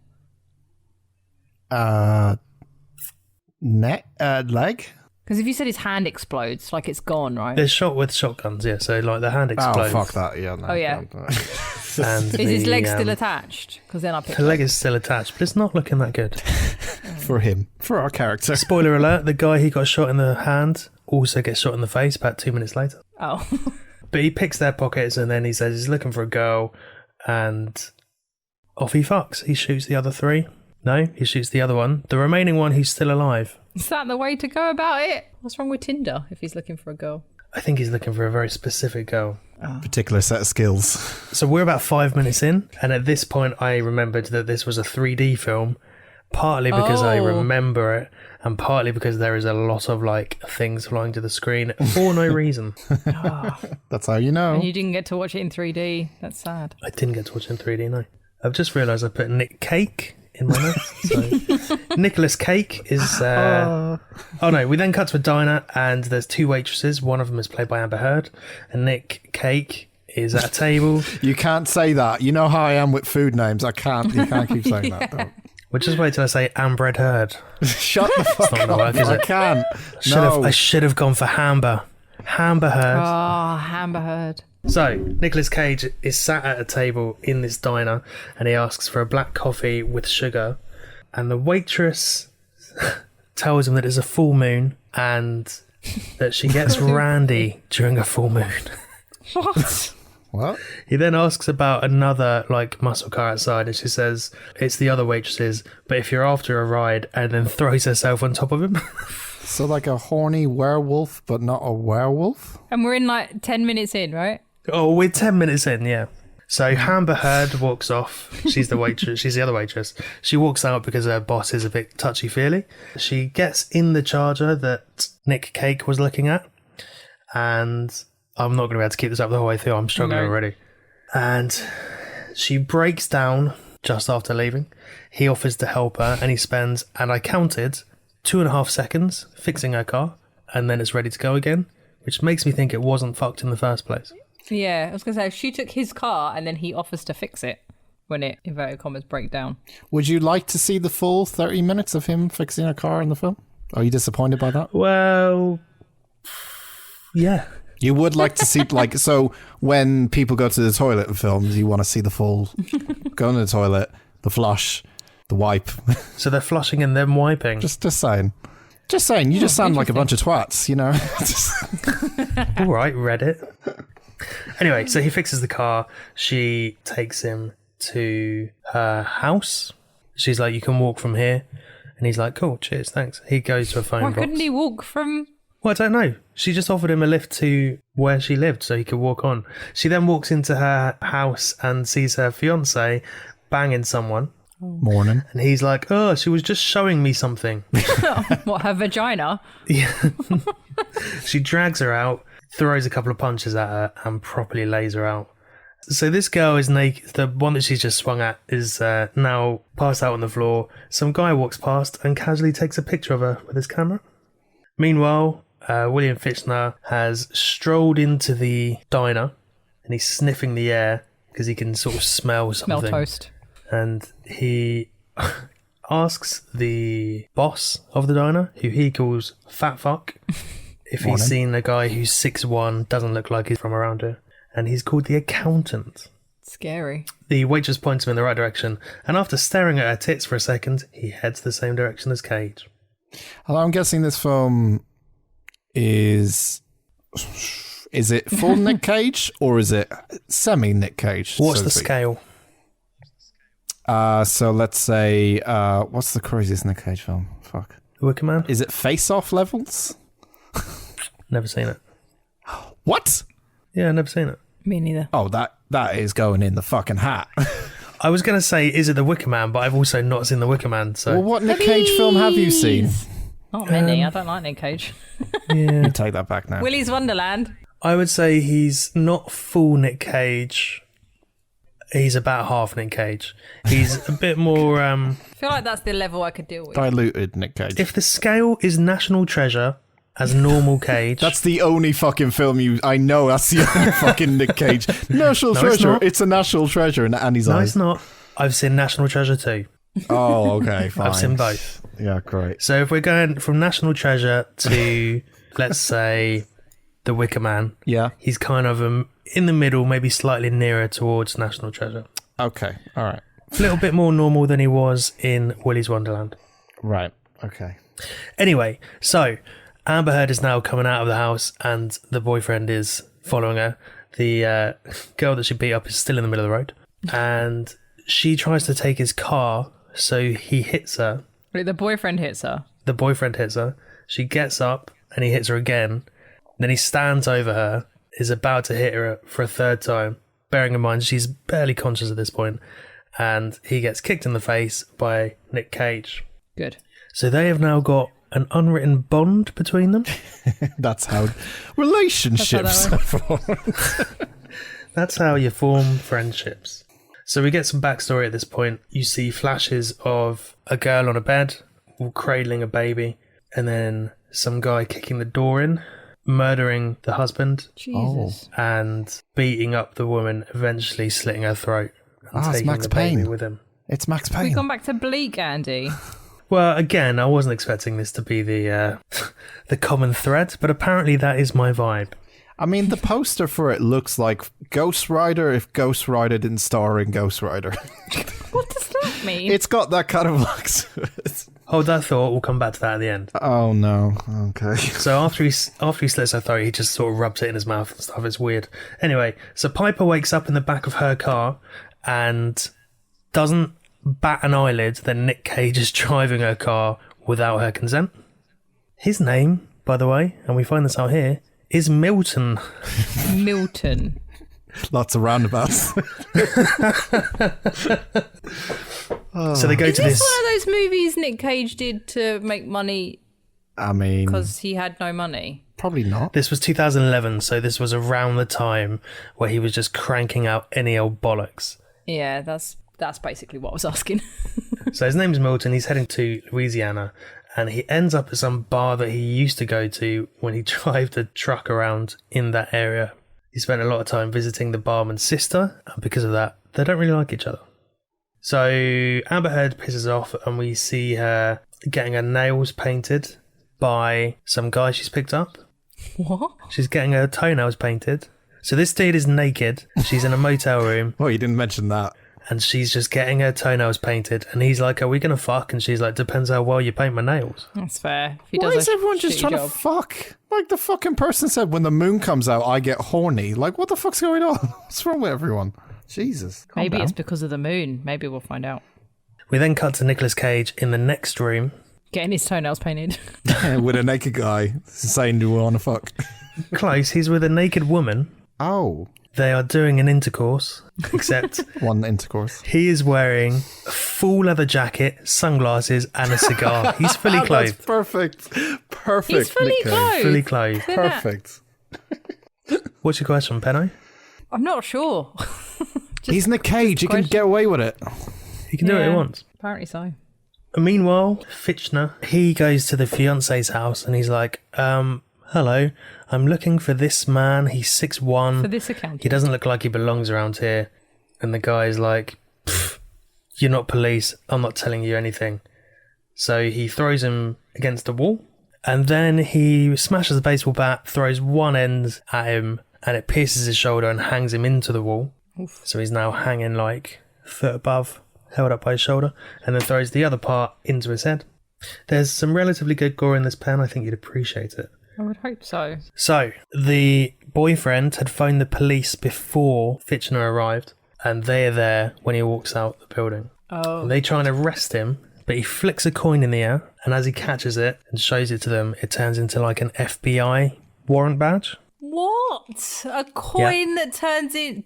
Leg? Because if you said his hand explodes, like it's gone, right? They're shot with shotguns, yeah, so like the hand explodes. Oh, fuck that. Yeah. No, Oh, yeah. And Is his leg still the attached? Because then I pick leg is still attached, but it's not looking that good. for him, for our character. Spoiler alert, the guy who got shot in the hand also gets shot in the face about 2 minutes later. Oh. But he picks their pockets and then he says he's looking for a girl and off he fucks. He shoots the other 3. No, he shoots the other one. The remaining one who's still alive. Is that the way to go about it? What's wrong with Tinder if he's looking for a girl? I think he's looking for a very specific girl. Particular set of skills. So we're about 5 minutes in, and at this point I remembered that this was a 3D film, partly because I remember it, and partly because there is a lot of like things flying to the screen for no reason. That's how you know. And you didn't get to watch it in 3D. That's sad. I didn't get to watch it in 3D, no. I've just realised I put Nick Cake in my notes. So Nicolas Cage is... Oh no, we then cut to a diner and there's 2 waitresses. One of them is played by Amber Heard, and Nick Cage is at a table. You can't say that. You know how I am with food names. You can't keep saying that. Though. Well, just wait till I say Amber Heard. Shut the fuck up. Work, is I it? can't. I should have gone for Amber Heard. Oh, Amber Heard. So, Nicolas Cage is sat at a table in this diner and he asks for a black coffee with sugar. And the waitress tells him that it's a full moon and that she gets randy during a full moon. What? What? He then asks about another muscle car outside and she says it's the other waitresses, but if you're after a ride, and then throws herself on top of him. So like a horny werewolf, but not a werewolf? And we're in 10 minutes in, right? Oh, we're 10 minutes in, yeah. So Amber Heard walks off. She's the waitress. She's the other waitress. She walks out because her boss is a bit touchy-feely. She gets in the Charger that Nick Cage was looking at. And I'm not going to be able to keep this up the whole way through. I'm struggling already. And she breaks down just after leaving. He offers to help her and he spends, and I counted, 2.5 seconds fixing her car. And then it's ready to go again, which makes me think it wasn't fucked in the first place. Yeah, I was going to say, if she took his car and then he offers to fix it when it, inverted commas, break down. Would you like to see the full 30 minutes of him fixing a car in the film? Are you disappointed by that? Well, yeah. You would like to see, so when people go to the toilet in films, you want to see the full, go to the toilet, the flush, the wipe. So they're flushing and then wiping? Just saying. Just saying, you just sound like a bunch of twats, you know? All right, Reddit. Anyway, so he fixes the car. She takes him to her house. She's like, you can walk from here. And he's like, cool, cheers, thanks. He goes to a phone box. Why couldn't he walk from... Well, I don't know. She just offered him a lift to where she lived so he could walk on. She then walks into her house and sees her fiancé banging someone. Morning. And he's like, oh, she was just showing me something. What, her vagina? Yeah. She drags her out, throws a couple of punches at her, and properly lays her out. So this girl is naked. The one that she's just swung at is now passed out on the floor. Some guy walks past and casually takes a picture of her with his camera. Meanwhile, William Fichtner has strolled into the diner and he's sniffing the air because he can sort of smell something. Smell toast. And he asks the boss of the diner, who he calls Fat Fuck, if he's seen a guy who's 6'1", doesn't look like he's from around here. And he's called the accountant. Scary. The waitress points him in the right direction, and after staring at her tits for a second, he heads the same direction as Cage. I'm guessing this film is it full Nick Cage or is it semi Nick Cage? What's the scale? So let's say, what's the craziest Nick Cage film? Fuck. The Wicker Man? Is it Face Off levels? Never seen it. What? Yeah, never seen it. Me neither. Oh, that is going in the fucking hat. I was going to say, is it The Wicker Man? But I've also not seen The Wicker Man. So. Well, what Nick Cage film have you seen? Not many. I don't like Nick Cage. Yeah. You take that back now. Willy's Wonderland. I would say he's not full Nick Cage. He's about half Nick Cage. He's a bit more... I feel like that's the level I could deal with. Diluted Nick Cage. If the scale is National Treasure as normal Cage... That's the only fucking film I know. That's the only fucking Nick Cage. National Treasure. It's a national treasure in Annie's eyes. No, it's not. I've seen National Treasure too. Oh, okay, fine. I've seen both. Yeah, great. So if we're going from National Treasure to, let's say, The Wicker Man, yeah, he's kind of in the middle, maybe slightly nearer towards National Treasure. Okay, all right. A little bit more normal than he was in Willy's Wonderland. Right. Okay. Anyway, so Amber Heard is now coming out of the house and the boyfriend is following her. The girl that she beat up is still in the middle of the road. And she tries to take his car, so he hits her. Wait, the boyfriend hits her? The boyfriend hits her. She gets up and he hits her again. Then he stands over her, is about to hit her for a third time, bearing in mind she's barely conscious at this point, and he gets kicked in the face by Nick Cage. Good. So they have now got an unwritten bond between them. That's how relationships are formed. That's how you form friendships. So we get some backstory at this point. You see flashes of a girl on a bed, cradling a baby, and then some guy kicking the door in, murdering the husband. Jesus. And beating up the woman, eventually slitting her throat and it's taking Max the baby Payne. with him. It's Max Payne. We've gone back to Bleak, Andy. Well, again, I wasn't expecting this to be the the common thread, but apparently that is my vibe. I mean, the poster for it looks like Ghost Rider if Ghost Rider didn't star in Ghost Rider. What does that mean? It's got that kind of look to it. Hold that thought, we'll come back to that at the end. Oh, no. Okay. So after he slits her throat, he just sort of rubs it in his mouth and stuff. It's weird. Anyway, so Piper wakes up in the back of her car and doesn't bat an eyelid that Nick Cage is driving her car without her consent. His name, by the way, and we find this out here, is Milton. Milton. Lots of roundabouts. So they go to this. Is this one of those movies Nick Cage did to make money I mean, because he had no money? probably not. This was 2011, so this was around the time where he was just cranking out any old bollocks. Yeah, that's basically what I was asking. So his name's Milton. He's heading to Louisiana, and he ends up at some bar that he used to go to when he drove the truck around in that area. He spent a lot of time visiting the barman's sister, and because of that, they don't really like each other. So Amber Heard pisses off, and we see her getting her nails painted by some guy she's picked up. What? She's getting her toenails painted. So this dude is naked. She's in a motel room. Oh, you didn't mention that. And she's just getting her toenails painted. And he's like, are we going to fuck? And she's like, depends how well you paint my nails. That's fair. If he Why does is everyone just shitty trying job. to fuck? Like the fucking person said, when the moon comes out, I get horny. Like, what the fuck's going on? What's wrong with everyone? Jesus. Calm Maybe down. it's because of the moon. Maybe we'll find out. We then cut to Nicolas Cage in the next room. Getting his toenails painted. with a naked guy saying, do we want to fuck? Close, he's with a naked woman. Oh. They are doing an intercourse, except One intercourse. he is wearing a full leather jacket, sunglasses, and a cigar. He's fully clothed. That's perfect. Perfect. He's fully Nick Cage. clothed. Fully clothed. Perfect. What's your question, Penno? I'm not sure. He's Nick Cage. He can get away with it. He can do what he Yeah, wants. Apparently so. Meanwhile, Fitchner, he goes to the fiance's house and he's like, hello, I'm looking for this man. He's 6'1". For this account. He doesn't look like he belongs around here. And the guy's like, you're not police. I'm not telling you anything. So he throws him against the wall. And then he smashes the baseball bat, throws one end at him, and it pierces his shoulder and hangs him into the wall. Oof. So he's now hanging like a foot above, held up by his shoulder, and then throws the other part into his head. There's some relatively good gore in this pen. I think you'd appreciate it. I would hope so. So the boyfriend had phoned the police before Fitchner arrived, and they're there when he walks out the building. Oh. And they try and arrest him, but he flicks a coin in the air, and as he catches it and shows it to them, it turns into like an FBI warrant badge. What? A coin that turns in...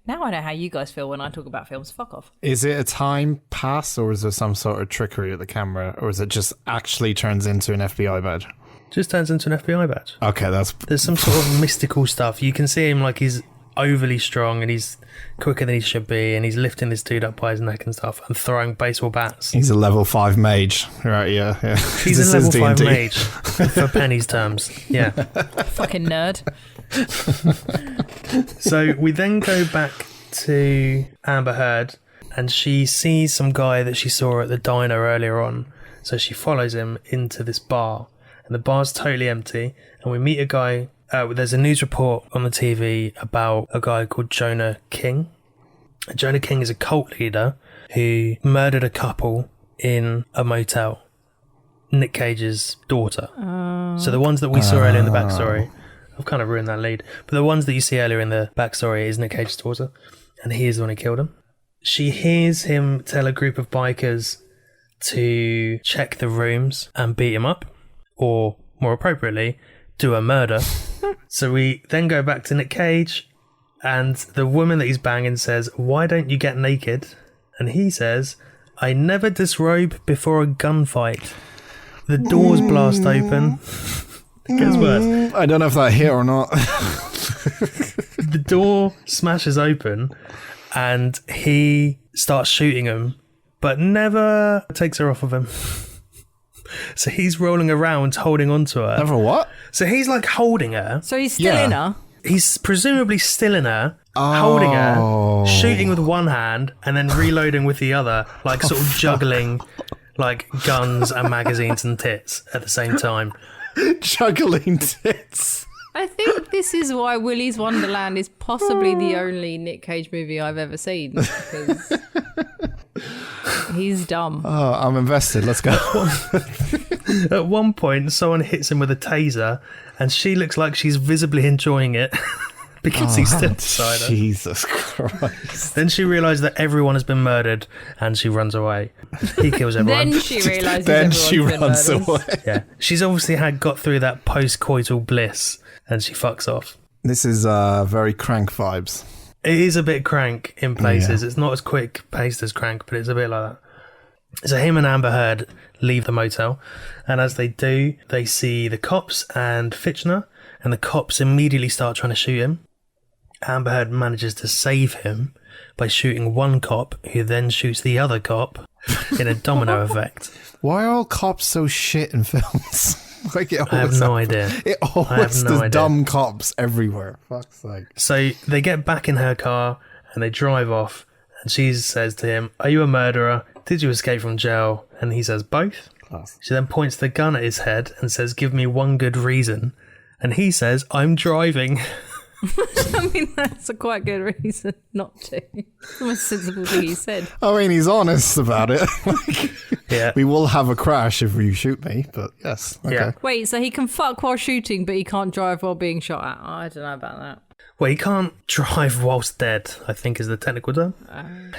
Now I know how you guys feel when I talk about films. Fuck off. Is it a time pass, or is there some sort of trickery at the camera, or is it just actually turns into an FBI badge? Just turns into an FBI badge. Okay, There's some sort of mystical stuff. You can see him like he's overly strong and he's quicker than he should be, and he's lifting this dude up by his neck and stuff and throwing baseball bats. He's a level 5 mage. Right, yeah. He's This a is level 5 D&D. mage for Penny's terms. Yeah. Fucking nerd. So we then go back to Amber Heard, and she sees some guy that she saw at the diner earlier on. So she follows him into this bar, and the bar's totally empty. And we meet a guy. There's a news report on the TV about a guy called Jonah King. Jonah King is a cult leader who murdered a couple in a motel. Nick Cage's daughter. So the ones that we saw earlier in the backstory, I've kind of ruined that lead, but the ones that you see earlier in the backstory is Nick Cage's daughter, and he is the one who killed him. She hears him tell a group of bikers to check the rooms and beat him up, or more appropriately, do a murder. So we then go back to Nick Cage, and the woman that he's banging says, "Why don't you get naked?" And he says, "I never disrobe before a gunfight." The doors blast open. It gets worse. I don't know if that hit or not. The door smashes open and he starts shooting him, but never takes her off of him. So he's rolling around holding onto her. Never what? So he's like holding her. So he's still in her? He's presumably still in her, holding her, shooting with one hand and then reloading with the other, like sort of juggling like guns and magazines and tits at the same time. Juggling tits. I think this is why Willy's Wonderland is possibly the only Nick Cage movie I've ever seen. Because he's dumb. Oh, I'm invested. Let's go. At one point, someone hits him with a taser, and she looks like she's visibly enjoying it because he's still beside her. Jesus Christ. Then she realised that everyone has been murdered, and she runs away. He kills everyone. Then she realises Then she everyone's been runs murdered. away. Yeah, she's obviously got through that post-coital bliss, and she fucks off. This is very Crank vibes. It is a bit Crank in places. Yeah. It's not as quick paced as Crank, but it's a bit like that. So him and Amber Heard leave the motel, and as they do, they see the cops and Fitchner, and the cops immediately start trying to shoot him. Amber Heard manages to save him by shooting one cop, who then shoots the other cop in a domino effect. Why are all cops so shit in films? Like I have no idea. It always there's dumb cops everywhere. Fuck's sake. So they get back in her car and they drive off, and she says to him, "Are you a murderer? Did you escape from jail?" And he says, "Both." Class. She then points the gun at his head and says, "Give me one good reason." And he says, "I'm driving." I mean, that's a quite good reason not to. It's the most sensible thing he said. I mean, he's honest about it. Yeah. We will have a crash if you shoot me, but yes. Okay. Yeah. Wait, so he can fuck while shooting, but he can't drive while being shot at? I don't know about that. Well, he can't drive whilst dead, I think is the technical term.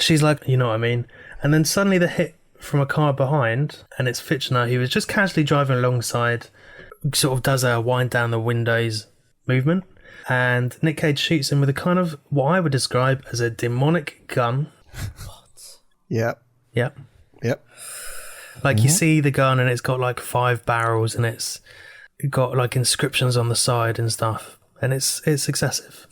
She's like, "You know what I mean?" And then suddenly the hit from a car behind, and it's Fitchner, who was just casually driving alongside, sort of does a wind down the windows movement. And Nick Cage shoots him with a kind of what I would describe as a demonic gun. What? Yep. Yep. Yep. Like you see the gun and it's got like 5 barrels and it's got like inscriptions on the side and stuff. And it's excessive.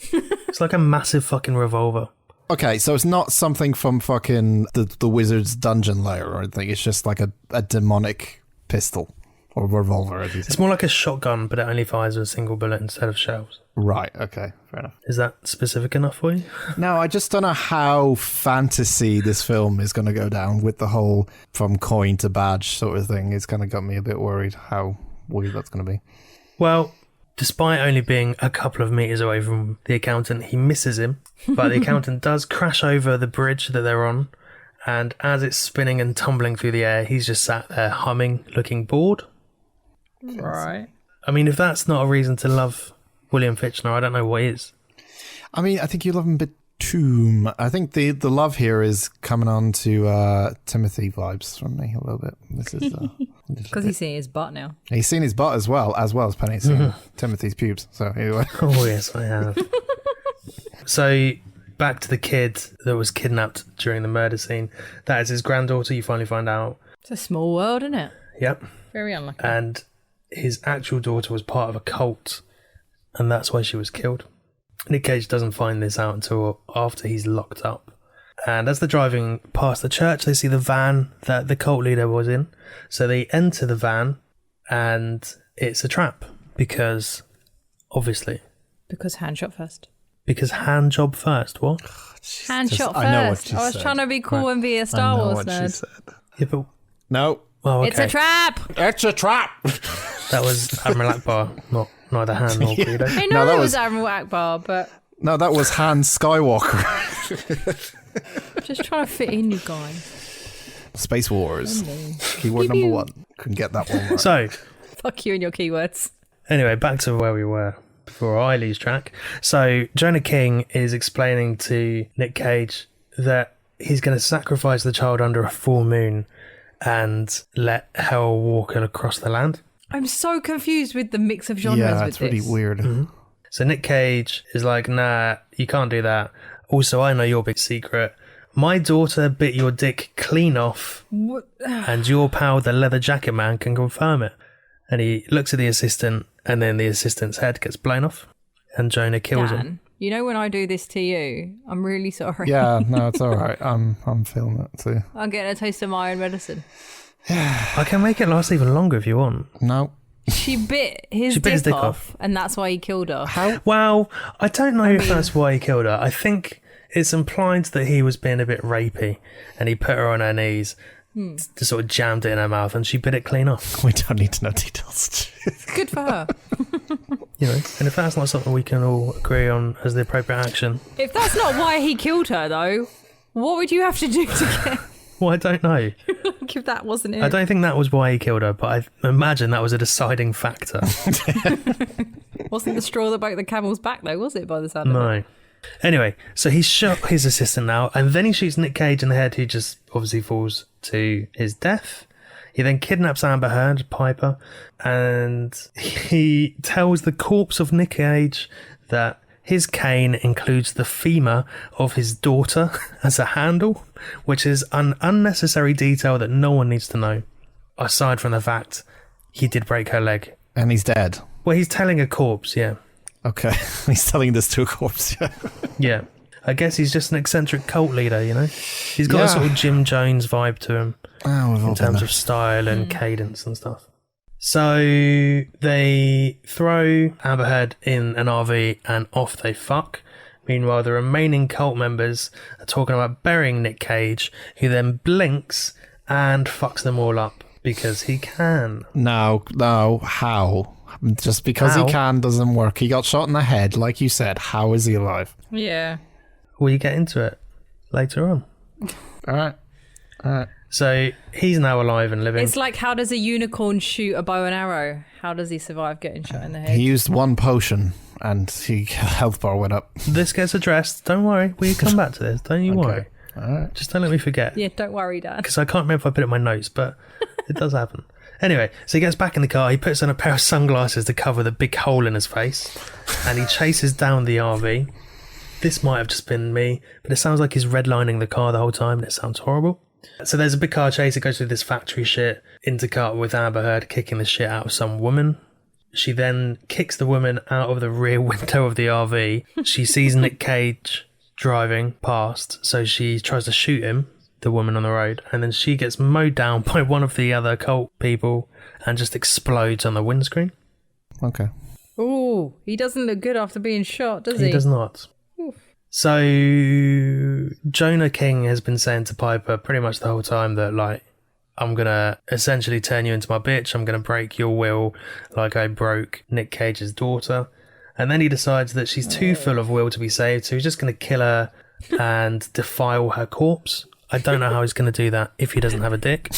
It's like a massive fucking revolver. Okay, so it's not something from fucking the wizard's dungeon lair or anything. It's just like a demonic pistol or revolver. As you said. It's more like a shotgun, but it only fires with a single bullet instead of shells. Right, okay, fair enough. Is that specific enough for you? No, I just don't know how fantasy this film is going to go down with the whole from coin to badge sort of thing. It's kind of got me a bit worried how weird that's going to be. Well, despite only being a couple of meters away from the accountant, he misses him. But the accountant does crash over the bridge that they're on. And as it's spinning and tumbling through the air, he's just sat there humming, looking bored. Right. I mean, if that's not a reason to love William Fitchner, I don't know what is. I mean, I think you love him a bit too. I think the love here is coming on to Timothy vibes from me a little bit. This is because he's seeing his butt now. He's seen his butt as well as Penny's seen Timothy's pubes. So anyway. Oh yes, I have. So back to the kid that was kidnapped during the murder scene. That is his granddaughter. You finally find out. It's a small world, isn't it? Yep. Very unlucky. And his actual daughter was part of a cult, and that's why she was killed. Nick Cage doesn't find this out until after he's locked up. And as they're driving past the church, they see the van that the cult leader was in. So they enter the van, and it's a trap because, obviously. Because hand shot first. Because hand job first. What? Hand shot first. I know what you I was said. trying to be cool and be a Star Wars nerd. She said. Yeah, but... No. Oh, okay. It's a trap. It's a trap. That was Admiral Akbar, not neither Han nor Greedo. I know that was Admiral Akbar, but... No, that was Han Skywalker. Just trying to fit in, you guys. Space Wars. Keyword number 1. Couldn't get that one right. So, Fuck you and your keywords. anyway, back to where we were before I lose track. So, Jonah King is explaining to Nick Cage that he's going to sacrifice the child under a full moon and let hell walk across the land. I'm so confused with the mix of genres Yeah, with it's really this. weird. Mm-hmm. So Nick Cage is like, nah, you can't do that. Also, I know your big secret. My daughter bit your dick clean off, What? and your pal, the leather jacket man, can confirm it. And he looks at the assistant, and then the assistant's head gets blown off, and Jonah kills him. Dan, you know when I do this to you, I'm really sorry. Yeah, no, it's all right. I'm feeling it too. I'm getting a taste of my own medicine. I can make it last even longer if you want. No. She bit his dick off, and that's why he killed her. How? Well, I don't know if that's why he killed her. I think it's implied that he was being a bit rapey, and he put her on her knees, to sort of jammed it in her mouth, and she bit it clean off. We don't need to know details. Good for her. You know, and if that's not something we can all agree on as the appropriate action, If that's not why he killed her, though, what would you have to do to get... well, I don't know. if that wasn't it? I don't think that was why he killed her, but I imagine that was a deciding factor. Wasn't the straw that broke the camel's back, though, was it, by the sound of it? No. Anyway, so he's shot his assistant now, and then he shoots Nick Cage in the head, who just obviously falls to his death. He then kidnaps Amber Heard, Piper, and he tells the corpse of Nick Cage that his cane includes the femur of his daughter as a handle, which is an unnecessary detail that no one needs to know, aside from the fact he did break her leg. And he's dead. Well, he's telling a corpse, yeah. Okay. He's telling this to a corpse, yeah. Yeah. I guess he's just an eccentric cult leader, you know? He's got a sort of Jim Jones vibe to him in terms of style and cadence and stuff. So they throw Amber Heard in an RV and off they fuck. Meanwhile, the remaining cult members are talking about burying Nick Cage, who then blinks and fucks them all up because he can. No, how? Just because he can doesn't work. He got shot in the head, like you said. How is he alive? Yeah. Will you get into it later on? All right. So he's now alive and living. It's like, how does a unicorn shoot a bow and arrow? How does he survive getting shot in the head? He used one potion and his health bar went up. This gets addressed. Don't worry. We come back to this. Don't you worry. All right. Just don't let me forget. Yeah, don't worry, Dad. Because I can't remember if I put it in my notes, but it does happen. Anyway, so he gets back in the car. He puts on a pair of sunglasses to cover the big hole in his face, and he chases down the RV. This might have just been me, but it sounds like he's redlining the car the whole time, and it sounds horrible. So there's a big car chase. It goes through this factory shit, intercut with Amber Heard kicking the shit out of some woman. She then kicks the woman out of the rear window of the RV. She sees Nick Cage driving past, so she tries to shoot him, the woman on the road, and then she gets mowed down by one of the other cult people and just explodes on the windscreen. Okay. Ooh, he doesn't look good after being shot, does he? He does not. So Jonah King has been saying to Piper pretty much the whole time that, like, I'm going to essentially turn you into my bitch. I'm going to break your will like I broke Nick Cage's daughter. And then he decides that she's too full of will to be saved, so he's just going to kill her and defile her corpse. I don't know how he's going to do that if he doesn't have a dick.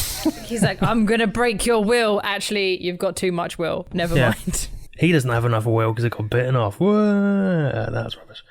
He's like, I'm going to break your will. Actually, you've got too much will. Never mind. He doesn't have enough will because it got bitten off. Whoa, that's rubbish.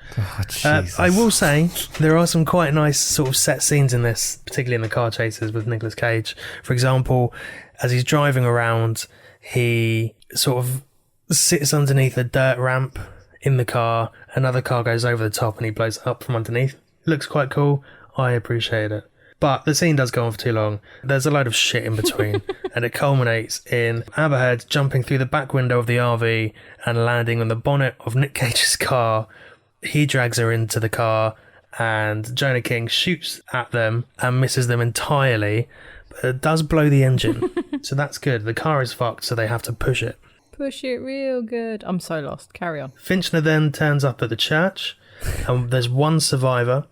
Oh, I will say there are some quite nice sort of set scenes in this, particularly in the car chases with Nicolas Cage. For example, as he's driving around, he sort of sits underneath a dirt ramp in the car. Another car goes over the top and he blows up from underneath. It looks quite cool. I appreciate it. But the scene does go on for too long. There's a load of shit in between, and it culminates in Amber Heard jumping through the back window of the RV and landing on the bonnet of Nick Cage's car. He drags her into the car, and Jonah King shoots at them and misses them entirely, but it does blow the engine. So that's good. The car is fucked, so they have to push it. Push it real good. I'm so lost. Carry on. Finchner then turns up at the church, and there's one survivor,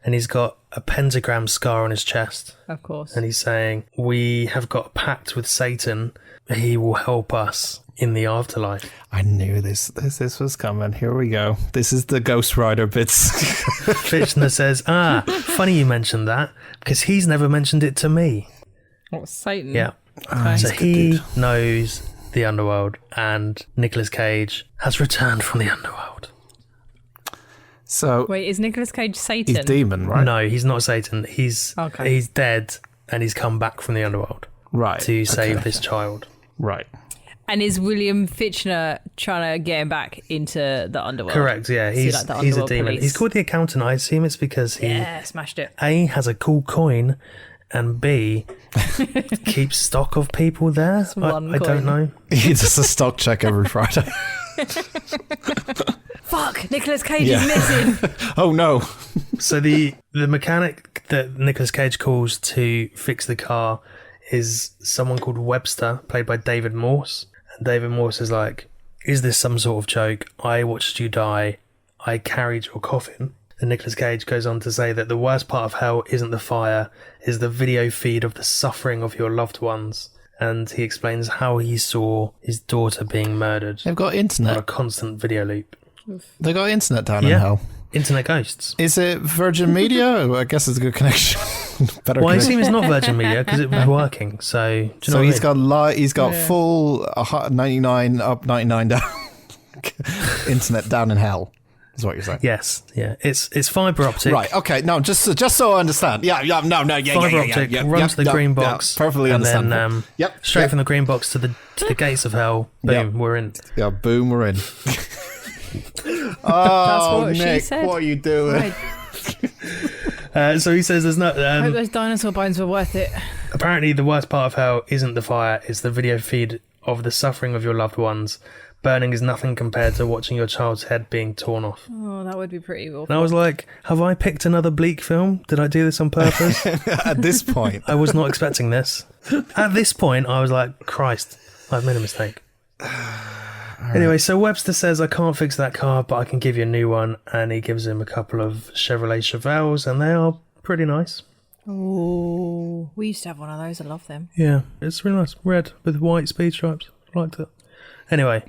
and he's got a pentagram scar on his chest. Of course. And he's saying, we have got a pact with Satan. He will help us in the afterlife. I knew this was coming. Here we go. This is the Ghost Rider bits. Finchner says, funny you mentioned that, because he's never mentioned it to me. What, Satan? Yeah. Okay. So he knows the underworld, and Nicolas Cage has returned from the underworld. So Wait, is Nicolas Cage Satan? he's demon, right? No, he's not Satan. He's dead, and he's come back from the underworld to save this child. Right. And is William Fichtner trying to get him back into the underworld? Correct, yeah. He's a demon. Police. He's called the Accountant. I assume it's because he smashed it. A, has a cool coin, and B, keeps stock of people there. I don't know. He does a stock check every Friday. Fuck, Nicolas Cage is missing. Oh no. So the mechanic that Nicolas Cage calls to fix the car is someone called Webster, played by David Morse. And David Morse is like, is this some sort of joke? I watched you die. I carried your coffin. And Nicolas Cage goes on to say that the worst part of hell isn't the fire, is the video feed of the suffering of your loved ones. And he explains how he saw his daughter being murdered. They've got internet. On a constant video loop. They got internet down in hell. Internet ghosts. Is it Virgin Media? I guess it's a good connection. Better. Well, I assume it's not Virgin Media because it was working. So, do you know he's got full 99 up, 99 down. Internet down in hell. Is what you're saying? Yes, yeah. It's fibre optic. Right. Okay. No, just so I understand. Yeah. Fibre optic runs to the green box. Perfectly understand. And then straight from the green box to the gates of hell. Boom, we're in. Yeah. Boom, we're in. Oh, that's what Nick, she said. what are you doing? So he says there's no. I hope those dinosaur bones were worth it. Apparently, the worst part of hell isn't the fire; it's the video feed of the suffering of your loved ones. Burning is nothing compared to watching your child's head being torn off. Oh, that would be pretty awful. And I was like, have I picked another bleak film? Did I do this on purpose? At this point. I was not expecting this. At this point, I was like, Christ, I've made a mistake. Anyway, so Webster says, I can't fix that car, but I can give you a new one. And he gives him a couple of Chevrolet Chevelles, and they are pretty nice. Oh, we used to have one of those. I love them. Yeah, it's really nice. Red with white speed stripes. I liked it. Anyway,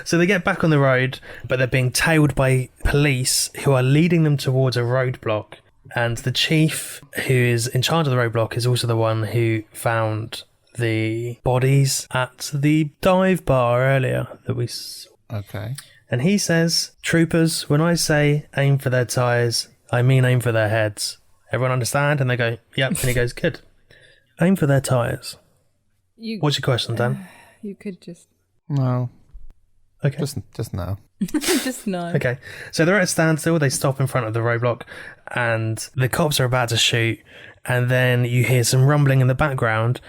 so they get back on the road, but they're being tailed by police who are leading them towards a roadblock. And the chief, who is in charge of the roadblock, is also the one who found the bodies at the dive bar earlier that we saw. Okay. And he says, troopers, when I say aim for their tyres, I mean aim for their heads. Everyone understand? And they go, yep. And he goes, good. Aim for their tyres. What's your question, Dan? You could just... No. Okay. Just no. Just no. Okay. So they're at a standstill. They stop in front of the roadblock and the cops are about to shoot. And then you hear some rumbling in the background.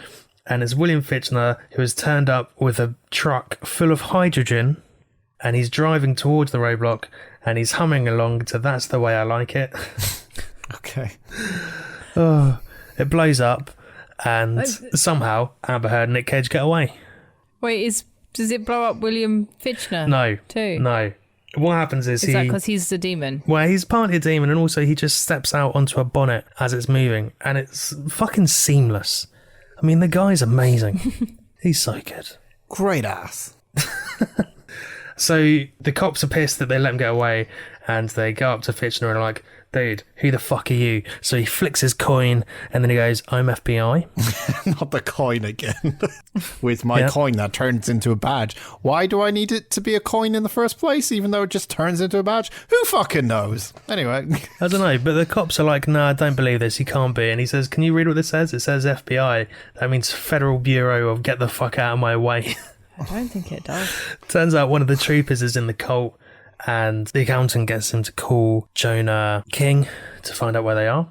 And it's William Fichtner who has turned up with a truck full of hydrogen. And he's driving towards the roadblock. And he's humming along to That's the Way I Like It. Okay. Oh, it blows up. And somehow Amber Heard and Nick Cage get away. Wait, does it blow up William Fichtner? No. Too? No. What happens is that because he's a demon? Well, he's partly a demon, and also he just steps out onto a bonnet as it's moving, and it's fucking seamless. I mean, the guy's amazing. He's so good. Great ass. So the cops are pissed that they let him get away, and they go up to Fichtner and are like, dude, who the fuck are you? So he flicks his coin, and then he goes, I'm FBI. Not the coin again. With my coin that turns into a badge. Why do I need it to be a coin in the first place, even though it just turns into a badge? Who fucking knows? Anyway. I don't know, but the cops are like, nah, don't believe this, he can't be. And he says, can you read what this says? It says FBI. That means Federal Bureau of Get the Fuck Out of My Way. I don't think it does. Turns out one of the troopers is in the cult, and the accountant gets him to call Jonah King to find out where they are.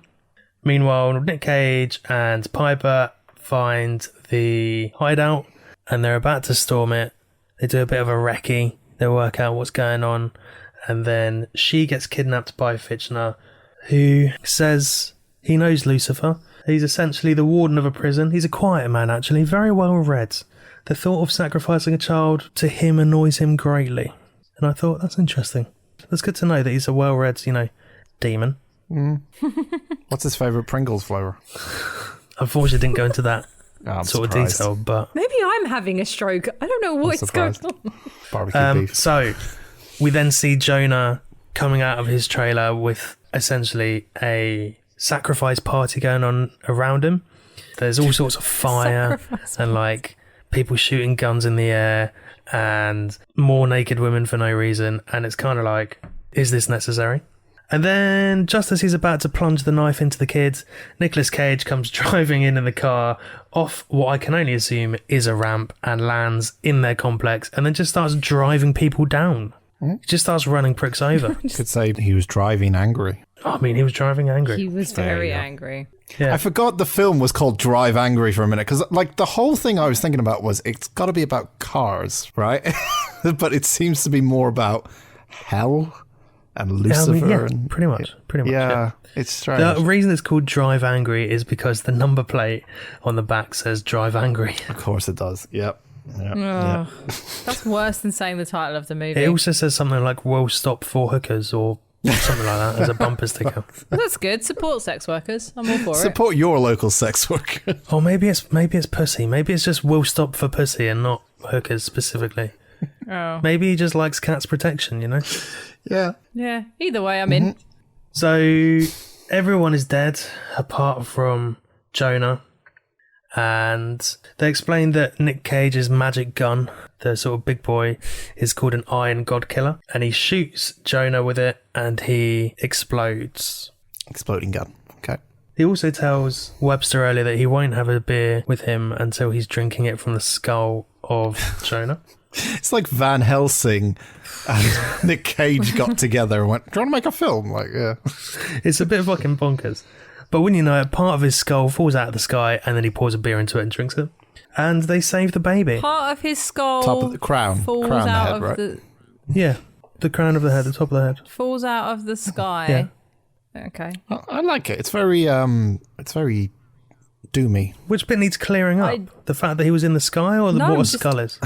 Meanwhile, Nick Cage and Piper find the hideout, and they're about to storm it. They do a bit of a recce. They work out what's going on, and then she gets kidnapped by Fichtner, who says he knows Lucifer. He's essentially the warden of a prison. He's a quiet man, actually, very well read. The thought of sacrificing a child to him annoys him greatly. And I thought, that's interesting. That's good to know that he's a well-read, demon. Mm. What's his favourite Pringles flavour? Unfortunately, didn't go into that sort of detail, but... Maybe I'm having a stroke. I don't know what's going on. Barbecue beef. So, we then see Jonah coming out of his trailer with essentially a sacrifice party going on around him. There's all sorts of fire and like people shooting guns in the air and more naked women for no reason. And it's kind of like, is this necessary? And then, just as he's about to plunge the knife into the kids, Nicolas Cage comes driving in the car off what I can only assume is a ramp and lands in their complex and then just starts driving people down. He just starts running pricks over. Could say he was driving angry. I mean, he was driving angry. He was very angry. Yeah. I forgot the film was called Drive Angry for a minute because, like, the whole thing I was thinking about was it's got to be about cars, right? But it seems to be more about hell and Lucifer. And pretty much. Yeah, it's strange. The reason it's called Drive Angry is because the number plate on the back says Drive Angry. Of course it does. Yep. That's worse than saying the title of the movie. It also says something like "We'll stop for hookers" or something like that as a bumper sticker. That's good. Support sex workers. I'm all for it. Support your local sex worker. Or maybe it's pussy. Maybe it's just "We'll stop for pussy" and not hookers specifically. Oh. Maybe he just likes cats protection, you know? Yeah. Yeah. Either way, I'm in. So everyone is dead apart from Jonah. And they explain that Nick Cage's magic gun, the sort of big boy, is called an Iron God Killer. And he shoots Jonah with it and he explodes. Exploding gun. Okay. He also tells Webster earlier that he won't have a beer with him until he's drinking it from the skull of Jonah. It's like Van Helsing and Nick Cage got together and went, do you want to make a film? Like, yeah. It's a bit fucking bonkers. But when you know it, part of his skull falls out of the sky and then he pours a beer into it and drinks it. And they save the baby. Part of his skull Top of the crown. falls Crown out the head, of right? the... Yeah, the crown of the head, the top of the head. Falls out of the sky. Yeah. Okay. I like it. It's very doomy. Which bit needs clearing up? The fact that he was in the sky or what a skull is?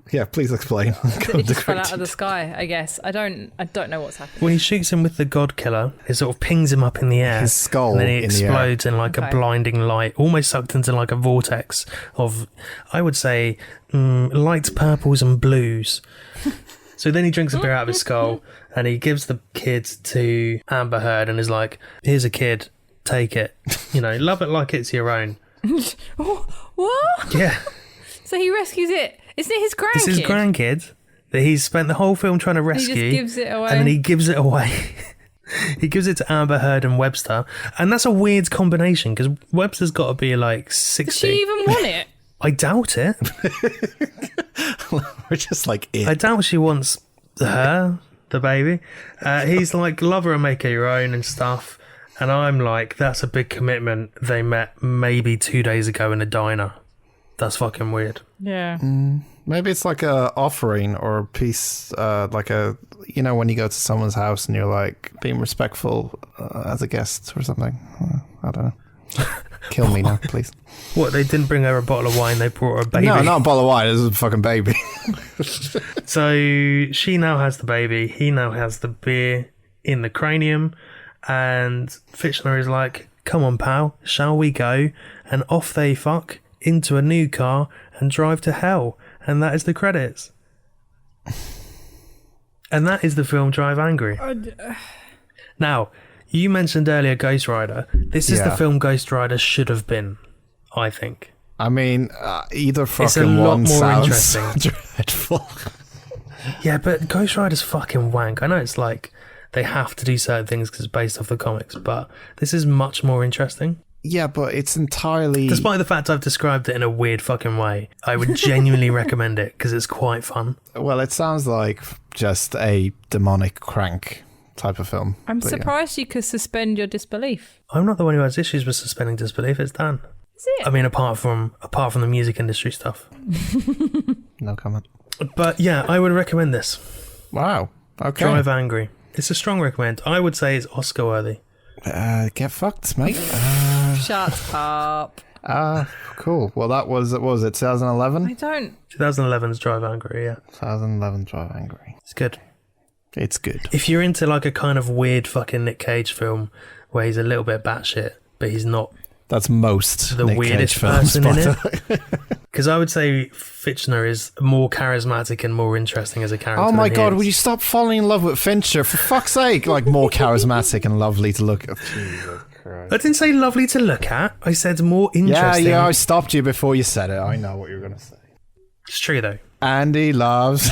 Yeah, please explain. It just fell out of the sky, I guess. I don't know what's happening. When he shoots him with the God Killer, it sort of pings him up in the air. His skull and then he in the air. explodes in like a blinding light, almost sucked into like a vortex of, I would say, light purples and blues. So then he drinks a beer out of his skull and he gives the kid to Amber Heard and is like, here's a kid, take it. You know, love it like it's your own. What? Yeah. So he rescues it. Isn't it his grandkid? It's his grandkid that he's spent the whole film trying to rescue. He just gives it away. And then he gives it away. He gives it to Amber Heard and Webster. And that's a weird combination because Webster's got to be like 60. Does she even want it? I doubt it. We're just like it. I doubt she wants her, the baby. He's like, love her and make her your own and stuff. And I'm like, that's a big commitment. They met maybe 2 days ago in a diner. That's fucking weird. Yeah. Maybe it's like a offering or a piece, like a, you know, when you go to someone's house and you're like being respectful as a guest or something. I don't know. Kill me now, please. What, they didn't bring her a bottle of wine, they brought her a baby? No, not a bottle of wine, it was a fucking baby. So she now has the baby, he now has the beer in the cranium, and Fitchner is like, come on pal, shall we go? And off they fuck into a new car and drive to hell. And that is the credits. And that is the film Drive Angry. Now, you mentioned earlier Ghost Rider. This is the film Ghost Rider should have been, I think. I mean, either fucking it's a lot one more sounds interesting. dreadful. Yeah, but Ghost Rider's fucking wank. I know it's like they have to do certain things because it's based off the comics, but this is much more interesting. Yeah, but it's entirely... Despite the fact I've described it in a weird fucking way, I would genuinely recommend it because it's quite fun. Well, it sounds like just a demonic crank type of film. I'm surprised you could suspend your disbelief. I'm not the one who has issues with suspending disbelief. It's Dan. Is it? I mean, apart from the music industry stuff. No comment. But yeah, I would recommend this. Wow. Okay. Drive Angry. It's a strong recommend. I would say it's Oscar worthy. Get fucked, mate. Shut up. Cool. Well, that was, what was it, 2011? I don't... 2011's Drive Angry, yeah. 2011 Drive Angry. It's good. It's good. If you're into like a kind of weird fucking Nick Cage film where he's a little bit batshit, but he's not... That's most the Nick weirdest Cage films, person in it. Because I would say Fitchner is more charismatic and more interesting as a character. Oh my god, will will you stop falling in love with Fincher? For fuck's sake, like more charismatic and lovely to look at. Jesus Christ. I didn't say lovely to look at. I said more interesting. Yeah, I stopped you before you said it. I know what you were going to say. It's true, though. Andy loves...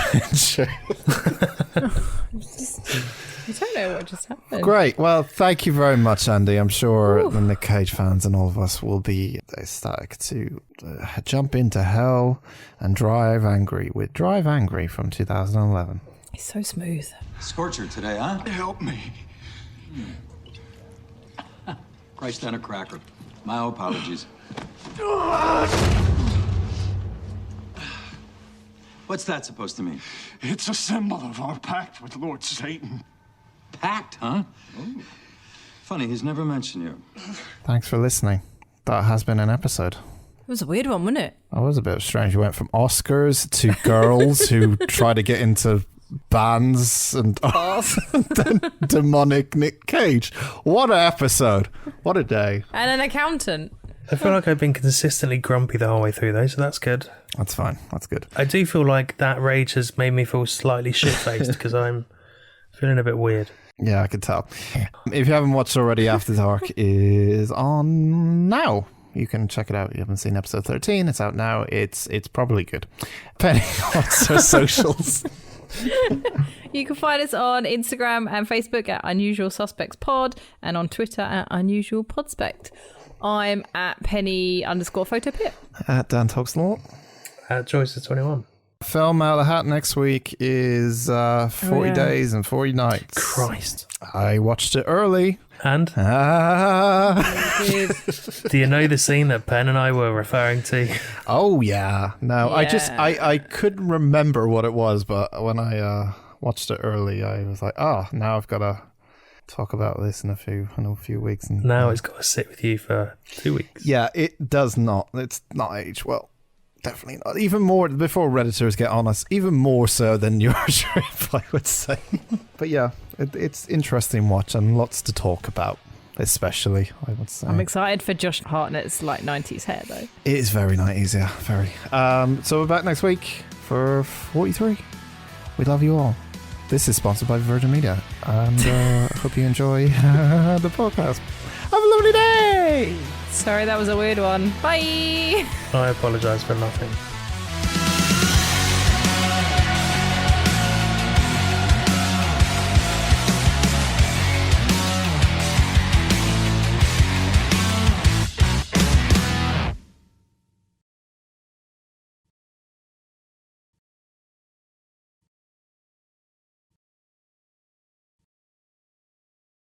I don't know what just happened. Great. Well, thank you very much, Andy. I'm sure the Nick Cage fans and all of us will be ecstatic to jump into hell and Drive Angry with Drive Angry from 2011. It's so smooth. Scorcher today, huh? Help me. Christ on a cracker. My apologies. What's that supposed to mean? It's a symbol of our pact with Lord Satan. Pact, huh? Ooh. Funny, he's never mentioned you. Thanks for listening. That has been an episode. It was a weird one, wasn't it? That was a bit strange. We went from Oscars to girls who try to get into bands and then demonic Nick Cage. What an episode. What a day. And an accountant. I feel like I've been consistently grumpy the whole way through, though, so that's good. That's fine. That's good. I do feel like that rage has made me feel slightly shit-faced because I'm feeling a bit weird. Yeah, I can tell. If you haven't watched already, After Dark is on now. You can check it out. You haven't seen episode 13. It's out now. It's probably good. Penny, what's our socials? You can find us on Instagram and Facebook at Unusual Suspects Pod and on Twitter at Unusual Podspect. I'm at Penny_photopip. At Dan Talks Law. At Joyce21. Film out of the hat next week is 40 Days and 40 Nights. Christ. I watched it early. And? Do you know the scene that Pen and I were referring to? Oh, yeah. No, Yeah. I couldn't remember what it was, but when I watched it early, I was like, now I've got to talk about this in a few weeks. And now it's got to sit with you for 2 weeks. Yeah, it does not. It's not aged well. Definitely not. Even more, before Redditors get on us, even more so than your trip, I would say. But yeah, it's interesting watch and lots to talk about, especially, I would say. I'm excited for Josh Hartnett's 90s hair, though. It is very 90s, yeah, very. So we're back next week for 43. We love you all. This is sponsored by Virgin Media, and I hope you enjoy the podcast. Have a lovely day! Sorry, that was a weird one. Bye! I apologise for nothing.